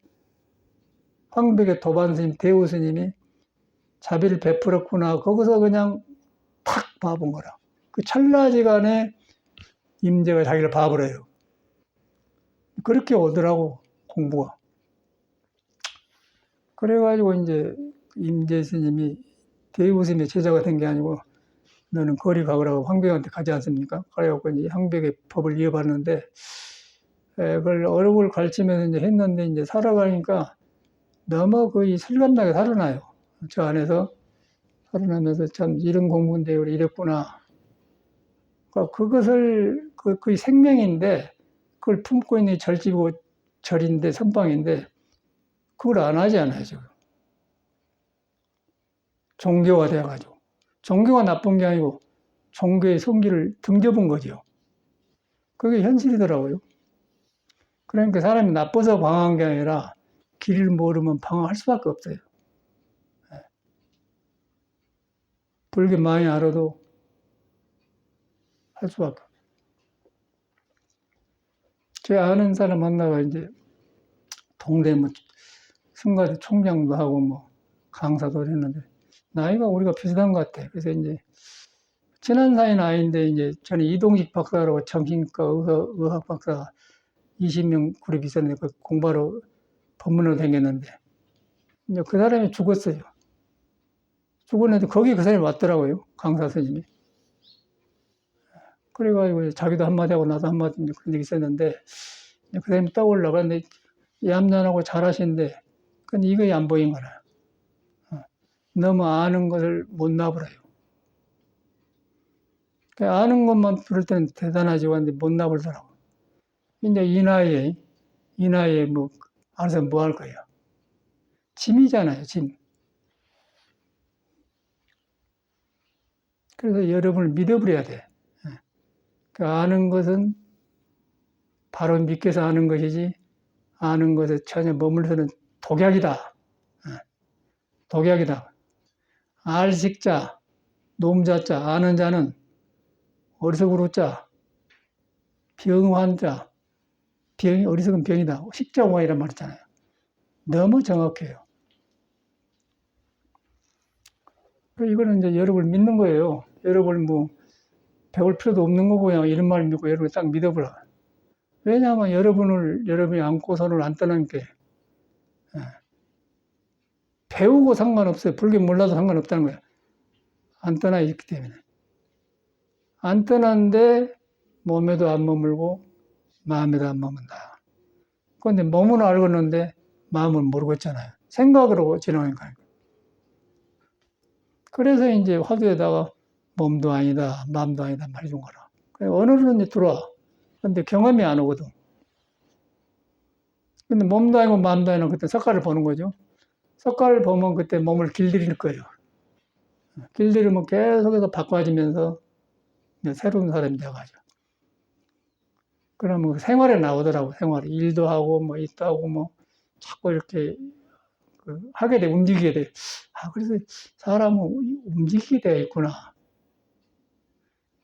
황백의 도반 스님, 대우 스님이 자비를 베풀었구나. 거기서 그냥 탁 봐본 거라. 그 찰나지간에 임재가 자기를 봐버려요. 그렇게 오더라고, 공부가. 그래가지고 이제 임재 스님이 대우 스님의 제자가 된 게 아니고 너는 거리 가보라고 황백한테 가지 않습니까? 그래갖고 이제 황백의 법을 이어받는데 그걸 어록을 가르치면서 이제 했는데 이제 살아가니까 너무 거의 실감나게 살아나요. 저 안에서 살아나면서 참 이런 공부인데 우리 이랬구나. 그러니까 그것을 그의 생명인데 그걸 품고 있는 절지고 절인데 선방인데 그걸 안 하지 않아요 지금. 종교가 되어가지고 종교가 나쁜 게 아니고 종교의 성질을 등져본 거죠. 그게 현실이더라고요. 그러니까 사람이 나빠서 방황한 게 아니라 길을 모르면 방황할 수밖에 없어요. 불교 많이 알아도 할 수밖에 없어요. 제 아는 사람 만나가 이제 동대 뭐 승가대 총장도 하고 뭐 강사도 했는데 나이가 우리가 비슷한 것 같아. 그래서 이제 친한 사이는 아닌데 이제 저는 이동식 박사라고 정신과 의학 박사 20명 그룹이 있었는데 그 공부하러 법문으로 다녔는데 이제 그 사람이 죽었어요. 죽었는데 거기 그 사람이 왔더라고요. 강사 스님이. 그래가지고 자기도 한마디 하고 나도 한마디 그런 적이 있었는데 그 사람이 떠올라. 근데 얌전하고 잘하시는데 근데 이거에 안 보인 거라. 너무 아는 것을 못 나불어요. 아는 것만 들을 때는 대단하지 근데 못 나불더라고. 이제 이 나이에 뭐 알아서 뭐 할 거예요. 짐이잖아요, 짐. 그래서 여러분을 믿어버려야 돼. 그 아는 것은 바로 믿겨서 아는 것이지 아는 것에 전혀 머물러서는 독약이다. 독약이다. 알식자, 놈자자, 아는 자는 어리석으로 자, 병환자, 병이 어리석은 병이다. 식자공화이란 말 있잖아요. 너무 정확해요. 이거는 이제 여러분을 믿는 거예요. 여러분을 뭐 배울 필요도 없는 거고 그냥 이런 말 믿고 여러분을 딱 믿어보라. 왜냐하면 여러분이 안고서는 안 떠난 게 배우고 상관없어요. 불교 몰라도 상관없다는 거예요. 안 떠나 있기 때문에. 안 떠난데 몸에도 안 머물고 마음에도 안 머문다. 그런데 몸은 알고 있는데 마음은 모르고 있잖아요. 생각으로 지나가니까. 그래서 이제 화두에다가 몸도 아니다, 마음도 아니다 말해준 거라. 언어로는 들어와. 근데 경험이 안 오거든. 근데 몸도 아니고 마음도 아니고 그때 색깔을 보는 거죠. 색깔을 보면 그때 몸을 길들일 거예요. 길들이면 계속해서 바꿔지면서 새로운 사람이 돼가지고. 그러면 생활에 나오더라고, 생활에. 일도 하고, 뭐, 일도 하고, 뭐, 자꾸 이렇게 하게 돼, 움직이게 돼. 그래서 사람은 움직이게 되어 있구나.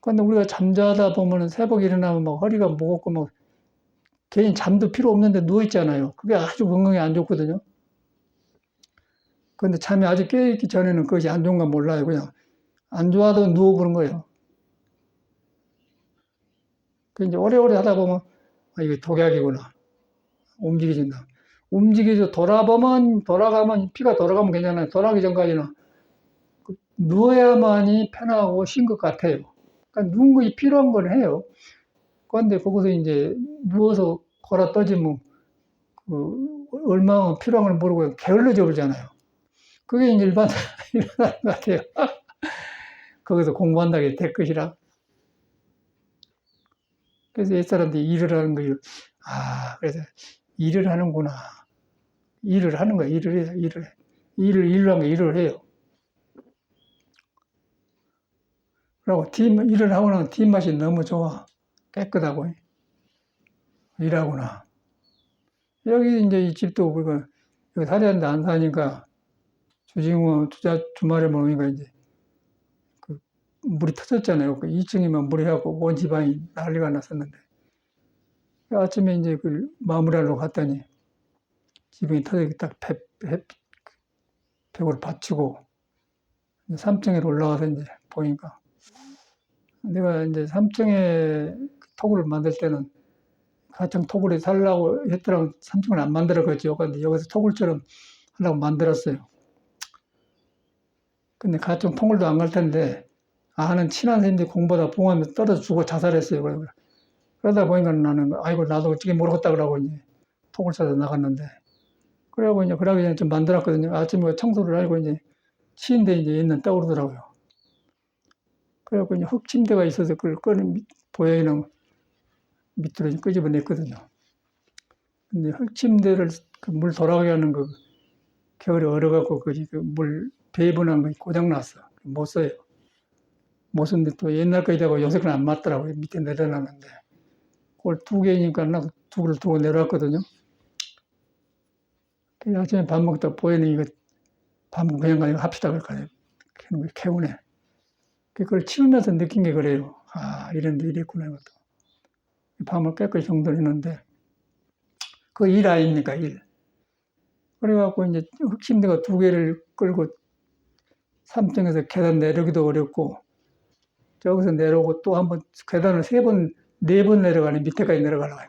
근데 우리가 잠자다 보면은 새벽 일어나면 막 허리가 무겁고 막 괜히 잠도 필요 없는데 누워있잖아요. 그게 아주 건강에 안 좋거든요. 근데 잠이 아직 깨있기 전에는 그것이 안 좋은 건 몰라요. 그냥 안 좋아도 누워보는 거예요. 그 이제 오래오래 하다 보면 이게 독약이구나. 움직여진다. 움직여서 돌아가면 피가 돌아가면 괜찮아요. 돌아가기 전까지는 누워야만이 편하고 쉰 것 같아요. 그러니까 누운 것이 필요한 건 해요. 그런데 거기서 이제 누워서 걸어 떠지면 얼마나 필요한 걸 모르고 게을러져 버리잖아요. 그게 이제 일반인 것 같아요. 거기서 공부한다게 될 것이라. 그래서 옛사람들이 일을 하는 거예요. 그래서 일을 하는구나. 일을 하는 거야. 일을 해요. 일을 해. 일을 하는 거 일을 해요. 그리고 일을 하고 나면 뒷맛이 너무 좋아. 깨끗하고. 일하구나. 여기 이제 이 집도 우리가 여기 살았는데 안 사니까 주말에 모이니까 이제 물이 터졌잖아요. 그 2층이면 물이 하고 온 집안이 난리가 났었는데 아침에 이제 그 마무리하러 갔더니 집안이 터져서 딱 벽을 받치고 3층에 올라가서 이제 보니까 내가 이제 3층에 토굴을 만들 때는 가청 토굴에 살려고 했더라고 삼층을 안 만들었겠죠. 근데 여기서 토굴처럼 하려고 만들었어요. 근데 가청 토굴도 안 갈 텐데 아는 친한 선생님들이 공부하다 봉하면서 떨어져 죽어 자살했어요. 그러다 보니까 나는 아이고 나도 어떻게 모르겠다 그러고 이제 토굴 찾아 나갔는데 그러고 이제 그러기 전에 좀 만들었거든요. 아침에 청소를 하고 이제 치인데 이제 있는 떠오르더라고요. 그래갖고 이제 흙 침대가 있어서 그걸 보여있는 밑으로 끄집어냈거든요. 근데 흙 침대를 그 물 돌아가게 하는 그 겨울에 얼어갖고 그물 배분한 거 고장 났어. 못 써요. 못 쓰는데 또 옛날 거이다가 요새 건 안 맞더라고요. 밑에 내려놨는데 그걸 2개니까 나도 2개를 두고 내려왔거든요. 그 아침에 밥 먹다 보이는 이거 밥은 그냥 가지고 합시다 그럴까요? 개운해. 그걸 치우면서 느낀 게 그래요. 아, 이런데 이랬구나, 이것도. 밤을 깨끗이 정돈했는데, 그 일 아닙니까, 일. 그래갖고 이제 흑침대가 2개를 끌고 3층에서 계단 내려기도 어렵고, 저기서 내려오고 또 한번 계단을 3번, 4번 내려가네, 밑에까지 내려가려고.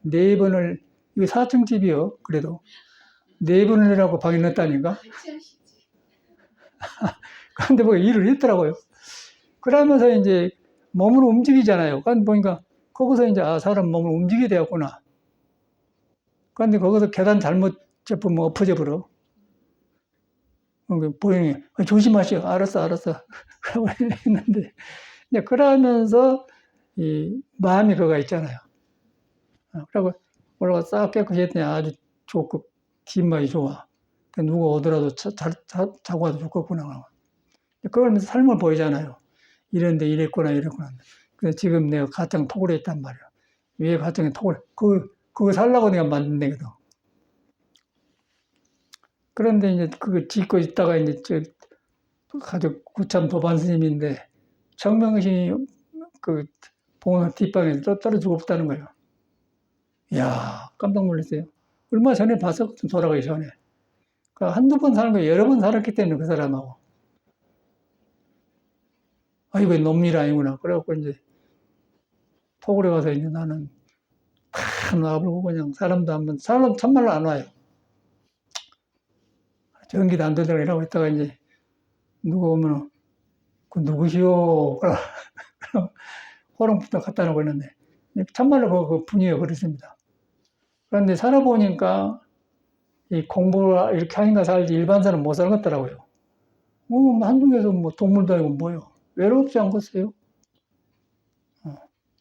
4번을, 이게 4층 집이요, 그래도. 4번을 내려가고 방에 넣었다니까? 그런데 뭐 일을 했더라고요. 그러면서 이제 몸을 움직이잖아요. 그런데 보니까 거기서 이제 아, 사람 몸을 움직이게 되었구나. 그런데 거기서 계단 잘못 접으면 엎어져 버려. 보행이 조심하시오. 알았어, 알았어. 그러고 했는데 이제 그러면서 이 마음이 그가 있잖아요. 그리고 올라가 싹 깨끗이 했더니 아주 좋고 뒷맛이 좋아. 누가 오더라도 자고 와도 좋겠구나. 그러면서 삶을 보이잖아요. 이런데 이랬구나, 이랬구나. 근데 지금 내가 가정 토굴에 있단 말이야. 왜 가정에 토굴? 그거 살라고 내가 만든 데거든. 그런데 이제 그거 짓고 있다가 이제 저 가족 구참 도반 스님인데 정명신이 그 봉화 뒷방에서 또 떨어지고 없다는 거예요. 이야, 깜짝 놀랐어요. 얼마 전에 봤었거든, 돌아가기 전에. 그러니까 한두 번 사는 거 여러 번 살았기 때문에 그 사람하고. 아이고, 놈일 아니구나. 그래갖고 이제 토굴에 가서 이제 나는 다 놔보고 그냥 사람도 한 번, 사람 참말로 안 와요. 전기도 안 되더라 이러고 있다가 이제 누가 오면 그 누구시오? 호롱부터 갖다 놓고 있는데 참말로 그 분위기가 그렇습니다. 그런데 살아보니까 이 공부를 이렇게 하니까 살지 일반 사람 못 살겠더라고요. 한중에서 뭐 동물도 아니고 뭐요. 외롭지 않겠어요?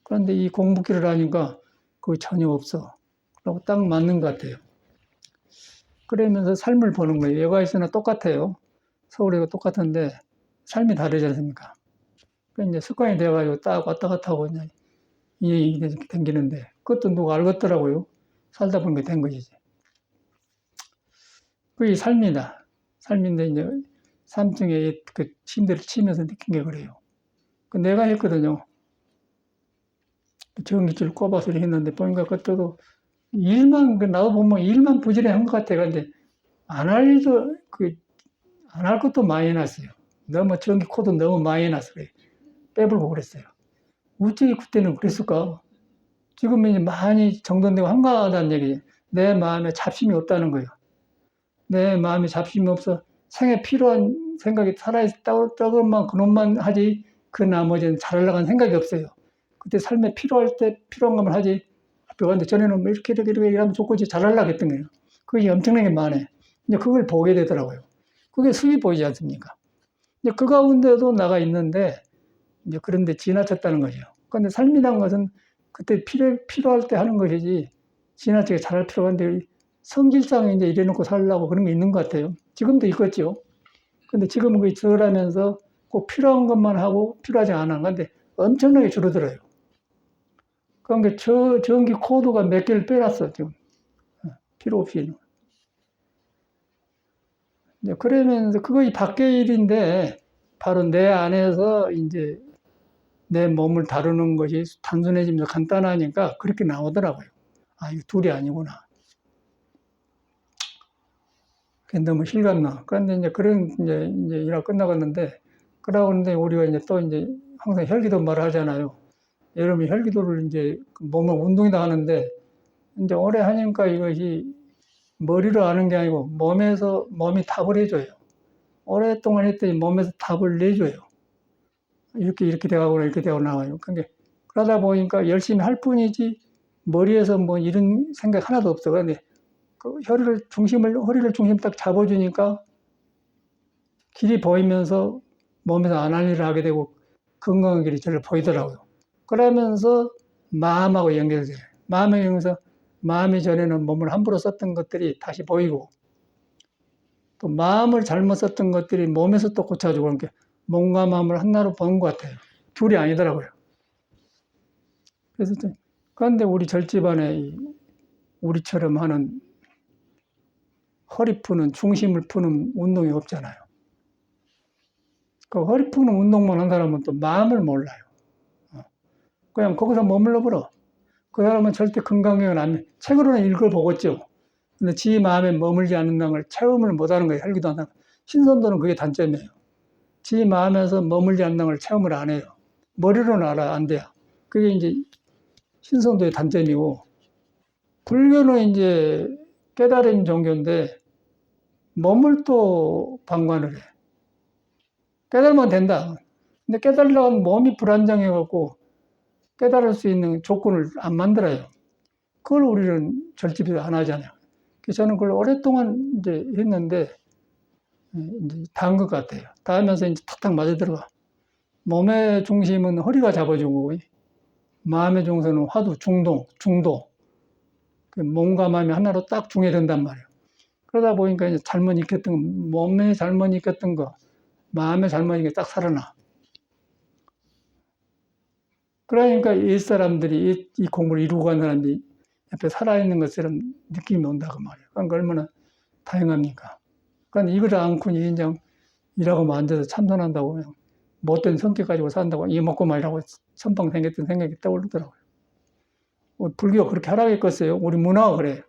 그런데 이 공부길을 하니까 그거 전혀 없어. 그리고 딱 맞는 것 같아요. 그러면서 삶을 보는 거예요. 여가에서나 똑같아요. 서울에도 똑같은데 삶이 다르지 않습니까? 그 이제 습관이 돼가지고 딱 왔다 갔다 하고 그냥 이게 댕기는데 그것도 누가 알겠더라고요. 살다 보니까 된 것이지. 그게 삶이다. 삶인데 이제 3층에 그 침대를 치면서 느낀 게 그래요. 그 내가 했거든요. 전기줄 꼽아서 했는데 보니까 그것도 일만 나도 보면 일만 부지런히 한 것 같아. 근데 안 할 것도 많이 해놨어요. 너무 전기 코드 너무 많이 해놨어. 그래. 빼불고 그랬어요. 어떻게 그때는 그랬을까? 지금은 이제 많이 정돈되고 한가하다는 얘기지. 내 마음에 잡심이 없다는 거예요. 내 마음에 잡심이 없어 생에 필요한 생각이 살아있다고 저것만 그놈만 하지 그 나머지는 잘하려고 하는 생각이 없어요. 그때 삶에 필요할 때 필요한 것만 하지. 그런데 전에는 뭐 이렇게 이러면 좋고 잘하려고 했던 거예요. 그게 엄청나게 많아. 이제 그걸 보게 되더라고요. 그게 수입 보이지 않습니까? 이제 그 가운데도 나가 있는데 이제 그런데 지나쳤다는 거죠. 그런데 삶이란 것은 그때 필요할 때 하는 것이지 지나치게 잘할 필요가 없는데 성질상 이제 이래놓고 살려고 그런 게 있는 것 같아요. 지금도 있겠죠. 근데 지금은 그게 덜하면서 꼭 필요한 것만 하고 필요하지 않은 건데 엄청나게 줄어들어요. 그러니까 전기 코드가 몇 개를 빼놨어, 지금. 필요 없이. 그러면서 그것이 밖의 일인데 바로 내 안에서 이제 내 몸을 다루는 것이 단순해지면서 간단하니까 그렇게 나오더라고요. 아, 이거 둘이 아니구나. 그게 너무 실감나. 그런데 이제 일하고 끝나갔는데, 그러고 있는데 우리가 이제 또 이제 항상 혈기도 말을 하잖아요. 여러분 혈기도를 이제 몸을 운동이다 하는데 이제 오래 하니까 이것이 머리로 하는 게 아니고 몸에서 몸이 답을 해줘요. 오랫동안 했더니 몸에서 답을 내줘요. 이렇게 돼가고 이렇게 되고 나와요. 그러니까 그러다 보니까 열심히 할 뿐이지 머리에서 뭐 이런 생각 하나도 없어. 그런데 그 허리를 중심 딱 잡아주니까 길이 보이면서 몸에서 안 할 일을 하게 되고 건강한 길이 저를 보이더라고요. 그러면서 마음하고 연결돼요. 마음에 연결해서 마음이 전에는 몸을 함부로 썼던 것들이 다시 보이고 또 마음을 잘못 썼던 것들이 몸에서 또 고쳐주고 그러니까 몸과 마음을 하나로 보는 것 같아요. 둘이 아니더라고요. 그래서 그런데 우리 절집안에 우리처럼 하는 허리 푸는 중심을 푸는 운동이 없잖아요. 그 허리 푸는 운동만 한 사람은 또 마음을 몰라요. 그냥 거기서 머물러 버려. 그 사람은 절대 건강형은 안, 책으로는 읽어보겠죠. 근데 지 마음에 머물지 않는다는 걸 체험을 못하는 거예요. 혈기도 안 하고. 신선도는 그게 단점이에요. 지 마음에서 머물지 않는 걸 체험을 안 해요. 머리로는 알아, 안 돼요. 그게 이제 신선도의 단점이고, 불교는 이제 깨달은 종교인데, 몸을 또 방관을 해. 깨달으면 된다. 근데 깨달으려면 몸이 불안정해갖고, 깨달을 수 있는 조건을 안 만들어요. 그걸 우리는 절집에서 안 하잖아요. 그래서 저는 그걸 오랫동안 이제 했는데, 이제 다 한 것 같아요. 다 하면서 이제 탁탁 맞아 들어가. 몸의 중심은 허리가 잡아준 거고, 마음의 중심은 화두, 중도. 그 몸과 마음이 하나로 딱 중해된단 말이에요. 그러다 보니까 이제 잘못 익혔던, 몸에 잘못 익혔던 거, 마음에 잘못 익게 딱 살아나. 그러니까 옛 사람들이, 이 공부를 이루고 간 사람들이 옆에 살아있는 것처럼 느낌이 온다고 말이에요. 그러니까 얼마나 다양합니까? 그러니까 이걸 않고 그냥 일하고 앉아서 참선한다고 그냥 못된 성격 가지고 산다고 이 먹고 말이라고 선방 생겼던 생각이 떠오르더라고요. 불교가 그렇게 하라겠겠어요? 우리 문화가 그래요.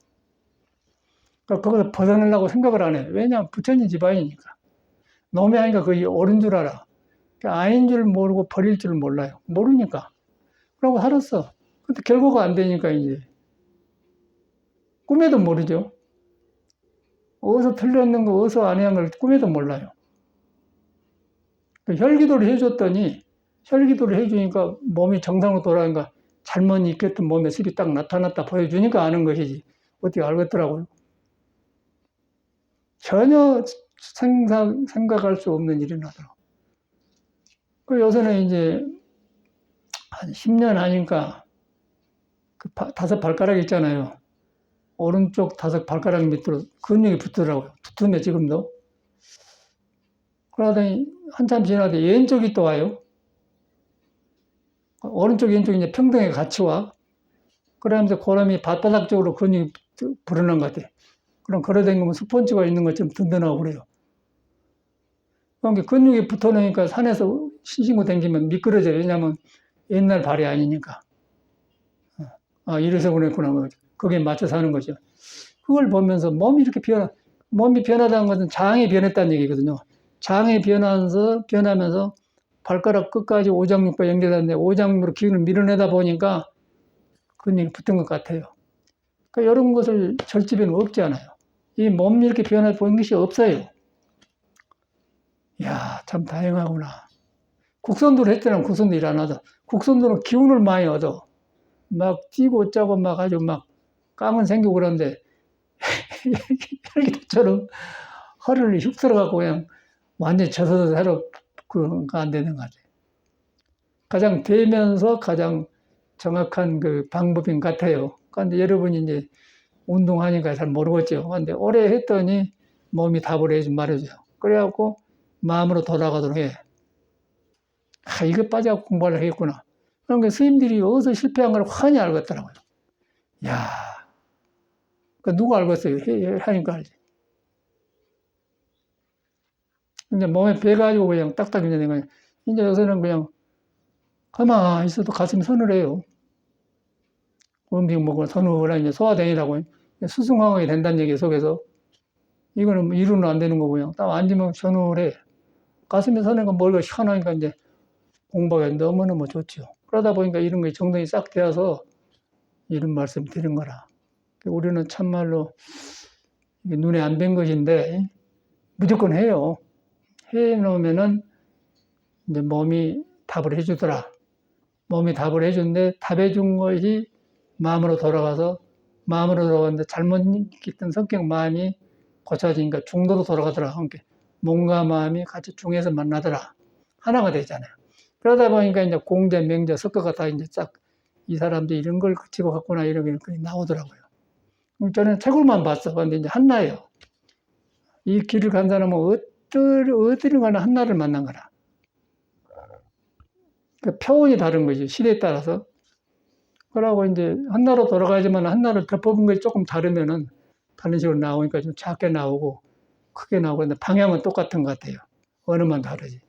그러니까 거기서 벗어나려고 생각을 안 해요. 왜냐하면 부처님 집안이니까. 놈이 아니까 그게 옳은 줄 알아. 그러니까 아닌 줄 모르고 버릴 줄 몰라요. 모르니까. 그러고 살았어. 근데 결과가 안 되니까 이제 꿈에도 모르죠. 어디서 틀렸는 거, 어디서 안 한 걸 꿈에도 몰라요. 혈기도를 해줬더니 혈기도를 해주니까 몸이 정상으로 돌아가니까 잘못 익혔던 몸의 습이 딱 나타났다 보여주니까 아는 것이지 어떻게 알겠더라고요. 전혀 생각할 수 없는 일이 나더라고요. 그 요새는 이제 한 10년 하니까 그 다섯 발가락 있잖아요. 오른쪽 다섯 발가락 밑으로 근육이 붙더라고요. 붙으면 지금도. 그러더니 한참 지나다 왼쪽이 또 와요. 오른쪽, 왼쪽이 이제 평등에 같이 와. 그러면서 고람이 발바닥 쪽으로 근육이 불어난 것 같아요. 그럼 걸어다니면 스펀지가 있는 것처럼 든든하고 그래요. 그러니까 근육이 붙어놓으니까 산에서 신신고 다니면 미끄러져요. 왜냐하면 옛날 발이 아니니까. 아, 이래서 그랬구나. 거기에 맞춰서 하는 거죠. 그걸 보면서 몸이 변하다는 것은 장이 변했다는 얘기거든요. 장이 변하면서 발가락 끝까지 오장육과 연결되는데 오장육으로 기운을 밀어내다 보니까 근육이 붙은 것 같아요. 그러니까 이런 것을 절집에는 없지 않아요. 이 몸이 이렇게 변해 보이는 것이 없어요. 이야, 참 다양하구나. 국선도를 했더니 국선도 일 안 하다. 국선도는 기운을 많이 얻어. 막 뛰고 짜고 막 아주 막 깡은 생기고 그러는데 혈기도처럼 허리를 휙 들어가고 그냥 완전히 젖어서 새로 그가 안 되는 것 같아요. 가장 되면서 가장 정확한 그 방법인 것 같아요. 그런데 여러분이 이제 운동하니까 잘 모르겠죠. 그런데 오래 했더니 몸이 답을 해준 말이죠. 그래갖고 마음으로 돌아가도록 해. 아, 이거 빠져 공부를 하겠구나. 그런 게 스님들이 어디서 실패한 걸 환히 알겠더라고요. 야, 그 누가 알겠어요? 하니까 알지. 근데 몸에 배가지고 그냥 딱딱 있는 거예요. 이제 요새는 그냥 가만히 있어도 가슴이 서늘해요. 음식 먹고 서늘하라 이제 소화되느라고 수승화가 된다는 얘기 속에서 이거는 뭐 이루는 안 되는 거고요. 딱 앉으면 서늘해. 가슴이 서늘하니까 머리가 시원하니까 이제 공부하기 너무너무 좋죠. 그러다 보니까 이런 게 정돈이 싹 되어서 이런 말씀 드린 거라. 우리는 참말로 눈에 안 뵌 것인데 무조건 해요. 해 놓으면은 이제 몸이 답을 해주더라. 몸이 답을 해준데 답해 준 것이 마음으로 돌아갔는데 잘못 있던 성격 마음이 고쳐지니까 중도로 돌아가더라. 그러니까 몸과 마음이 같이 중에서 만나더라. 하나가 되잖아요. 그러다 보니까 이제 공자, 명자, 석가가 다 이제 싹 이 사람들이 이런 걸 거치고 갔구나 이런 게 나오더라고요. 저는 책으로만 봤어. 근데 이제 한나예요. 이 길을 간 사람은 어디를 가나 한나를 만난 거라. 그 표현이 다른 거지. 시대에 따라서. 그러고 이제 한나로 돌아가지만 한나를 덮어본 것이 조금 다르면은 다른 식으로 나오니까 좀 작게 나오고 크게 나오고 근데 방향은 똑같은 것 같아요. 언어만 다르지.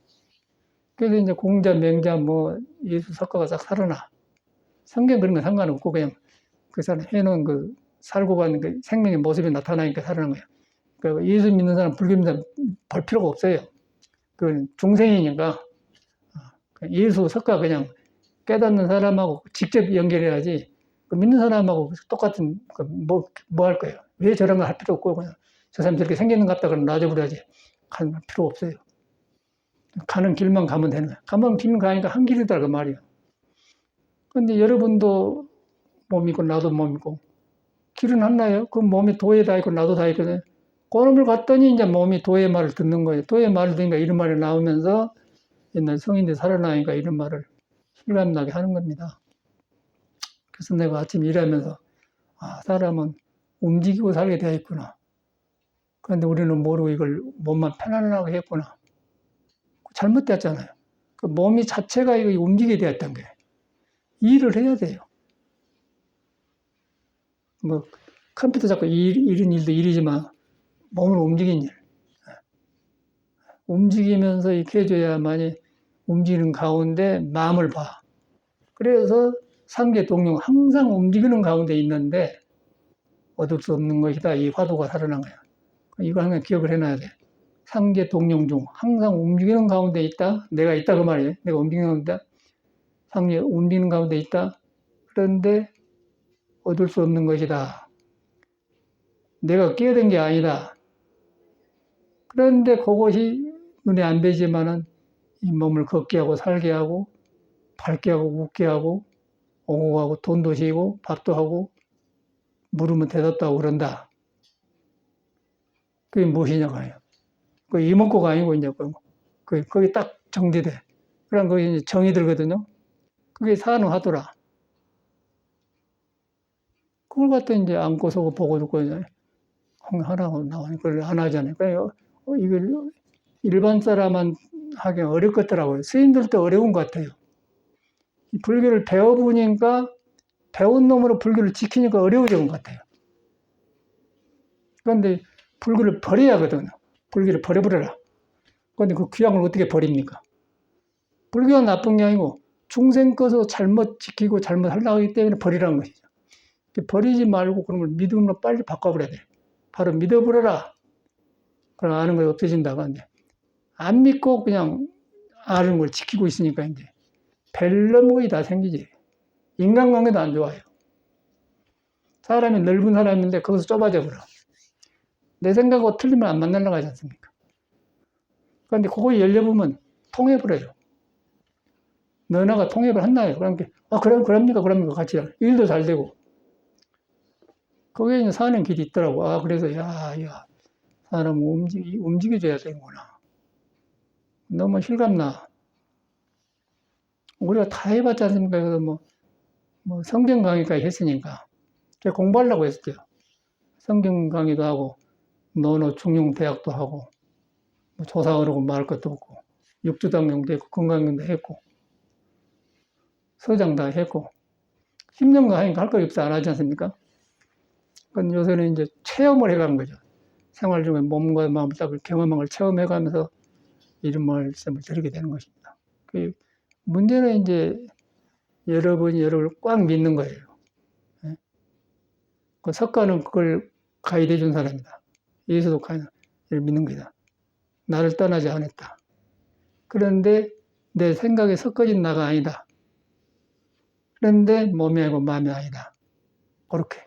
그래서 이제 공자, 명자, 뭐 예수, 석가가 싹 살아나. 성경 그런 건 상관없고 그냥 그 사람 해놓은 그 살고 가는 그 생명의 모습이 나타나니까 살아난 거예요. 그 예수 믿는 사람, 불교 믿는 사람 볼 필요가 없어요. 그 중생이니까 예수, 석가 그냥 깨닫는 사람하고 직접 연결해야지 그 믿는 사람하고 똑같은 뭐 할 거예요. 왜 저런 걸 할 필요 없고 그냥 저 사람 저렇게 생기는 것 같다 그러면 놔줘버려야지. 갈 필요 없어요. 가는 길만 가면 되는 거야. 가면 길 가니까 한 길이다 그 말이야. 근데 여러분도 몸 있고 나도 몸 있고 길은 하나예요. 그 몸이 도에 다 있고 나도 다 있거든. 그놈을 갔더니 이제 몸이 도의 말을 듣는 거예요. 도의 말을 듣니까 이런 말이 나오면서 옛날 성인들 살아나니까 이런 말을 실감나게 하는 겁니다. 그래서 내가 아침 일하면서 사람은 움직이고 살게 되어 있구나. 그런데 우리는 모르고 이걸 몸만 편안하게 했구나. 잘못됐잖아요. 그 몸이 자체가 이거 움직이게 되었던 거예요. 일을 해야 돼요. 뭐 컴퓨터 잡고 이런 일도 일이지만 몸을 움직이는 일. 움직이면서 이렇게 해줘야만이 움직이는 가운데 마음을 봐. 그래서 상계동용 항상 움직이는 가운데 있는데 얻을 수 없는 것이다. 이 화두가 살아난 거야. 이거 항상 기억을 해놔야 돼. 상계동용 중 항상 움직이는 가운데 있다. 내가 있다 그 말이에요. 내가 움직이는 가운데 상계 움직이는 가운데 있다. 그런데 얻을 수 없는 것이다. 내가 끼어든 게 아니다. 그런데 그것이 눈에 안 뵈지만은 이 몸을 걷게 하고 살게 하고 밝게 하고 웃게 하고 오고 가고 돈도 쉬고 밥도 하고 물으면 대답도 하고 그런다. 그게 무엇이냐고 해요. 그 이목구가 아니고 이제 거기 딱 정제돼. 그럼 거기 이제 정이 들거든요. 그게 산후하더라. 그걸 갖다 이제 안고 서고 보고 듣고 하라고 나오니까 그걸 안 하잖아요. 그러니까 이걸 일반 사람은 하기 어렵겠더라고요. 스님들도 어려운 것 같아요. 이 불교를 배워보니까 배운 놈으로 불교를 지키니까 어려워진 것 같아요. 그런데 불교를 버려야 하거든요. 불교를 버려버려라. 그런데 그 귀한 어떻게 버립니까? 불교가 나쁜 게 아니고 중생 것을 잘못 지키고 잘못 하려고 하기 때문에 버리라는 것이죠. 버리지 말고 그런 걸 믿음으로 빨리 바꿔버려야 돼. 바로 믿어버려라. 그럼 아는 거 없어진다고 하는데 안 믿고 그냥 아는 걸 지키고 있으니까 이제 벨러목이 다 생기지. 인간관계도 안 좋아요. 사람이 넓은 사람인데 거기서 좁아져 버려. 내 생각하고 틀리면 안 만나려고 하지 않습니까? 그런데 그거 열려보면 통해버려요. 너나가 통합을 한나요. 그러니까, 그럽니까? 같이 일도 잘 되고. 거기에 이제 사는 길이 있더라고. 그래서, 사람 움직여줘야 되는구나. 너무 실감나. 우리가 다 해봤지 않습니까? 그래서 뭐 성경 강의까지 했으니까. 제가 공부하려고 했어요. 성경 강의도 하고, 논어 중용 대학도 하고, 뭐 조사하라고 말할 것도 없고, 육주당용도 했고, 건강용도 했고, 서장 다 했고, 10년간 하니까 할 거 없어 안 하지 않습니까? 그건 요새는 이제 체험을 해가는 거죠. 생활 중에 몸과 마음을 딱 경험한 걸 체험해가면서 이런 말씀을 드리게 되는 것입니다. 그 문제는 이제 여러분이 여러분을 꽉 믿는 거예요. 그 석가는 그걸 가이드해 준 사람이다. 예수도 믿는 거다. 나를 떠나지 않았다. 그런데 내 생각에 섞어진 나가 아니다. 그런데 몸이 아니고 마음이 아니다. 그렇게.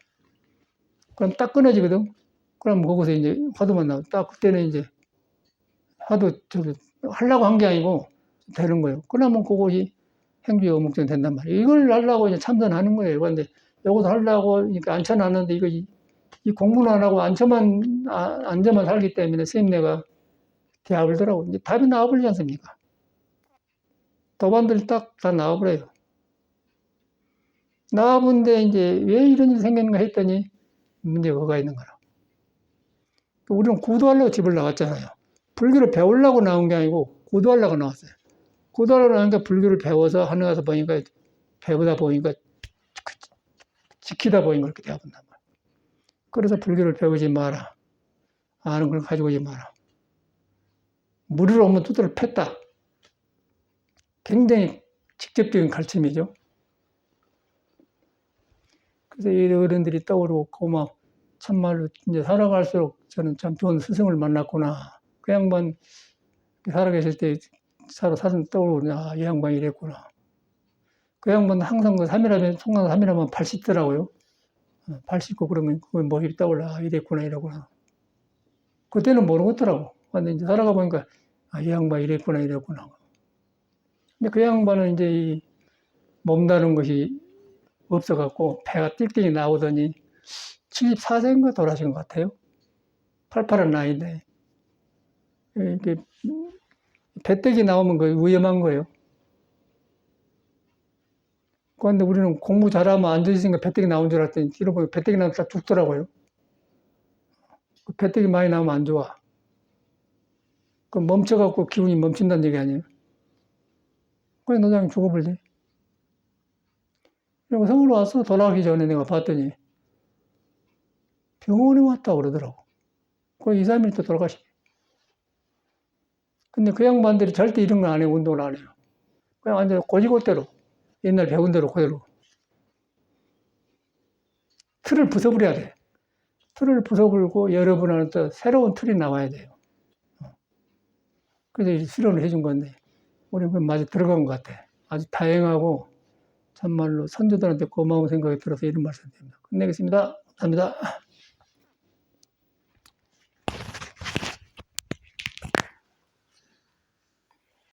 그럼 딱 끊어지거든. 그럼 거기서 이제 화두만 나와. 딱 그때는 이제 화두 저기 하려고 한 게 아니고 되는 거예요. 그러면 그것이 행주의 어묵전 된단 말이에요. 이걸 하려고 이제 참선하는 거예요. 그런데 이것도 하려고 그러니까 앉혀놨는데 이거 이 공부는 안 하고 앉아만 살기 때문에 스님네가 대화불더라고. 이제 답이 나와버리지 않습니까? 도반들 딱 다 나와버려요. 나와본데 이제 왜 이런 일이 생겼는가 했더니 문제가 뭐가 있는 거라. 우리는 구도하려고 집을 나왔잖아요. 불교를 배우려고 나온 게 아니고 구도하려고 나왔어요. 구도하려고 나오니까 불교를 배워서 하늘 가서 보니까 배우다 보니까 지키다 보니까 그렇게 되어본단 말이에요. 그래서 불교를 배우지 마라. 아는 걸 가지고 오지 마라. 무리로 오면 두드러 팼다. 굉장히 직접적인 가르침이죠. 그래서 이 어른들이 떠오르고 고마워. 참말로 이제 살아갈수록 저는 참 좋은 스승을 만났구나. 그 양반 살아계실 때 사진 떠오르냐. 이 양반이 이랬구나. 그 양반은 항상 그 3일하면, 송강 3일하면 80더라고요. 80고 그러면 그걸 모습이 떠올라. 이랬구나, 이러구나. 그때는 모르겠더라고. 근데 이제 살아가 보니까 이 양반 이랬구나, 이랬구나. 근데 그 양반은 이제 이 몸다는 것이 없어갖고 배가 띡띡이 나오더니 74세인가 돌아가신 것 같아요. 팔팔한 나이인데. 이게 배떡이 나오면 그 위험한 거예요. 그런데 우리는 공부 잘하면 앉아있으니까 배떡이 나온 줄 알았더니 뒤로 보면 배떡이 나면 딱 죽더라고요. 배떡이 많이 나오면 안 좋아. 그 멈춰갖고 기운이 멈춘다는 얘기 아니에요. 그래, 노장이 죽어버리지. 그리고 서울 와서 돌아가기 전에 내가 봤더니 병원에 왔다고 그러더라고. 그 2, 3일 또 돌아가시. 근데 그 양반들이 절대 이런 걸 안 해요. 운동을 안 해요. 그냥 완전 고지고대로 옛날 배운 대로 그대로 틀을 부숴버려야 돼. 틀을 부숴버리고 여러분한테 또 새로운 틀이 나와야 돼요. 그래서 수련을 해준 건데 우리 그 맞아 들어간 것 같아. 아주 다행하고 참말로 선조들한테 고마운 생각이 들어서 이런 말씀 드립니다. 끝내겠습니다. 감사합니다.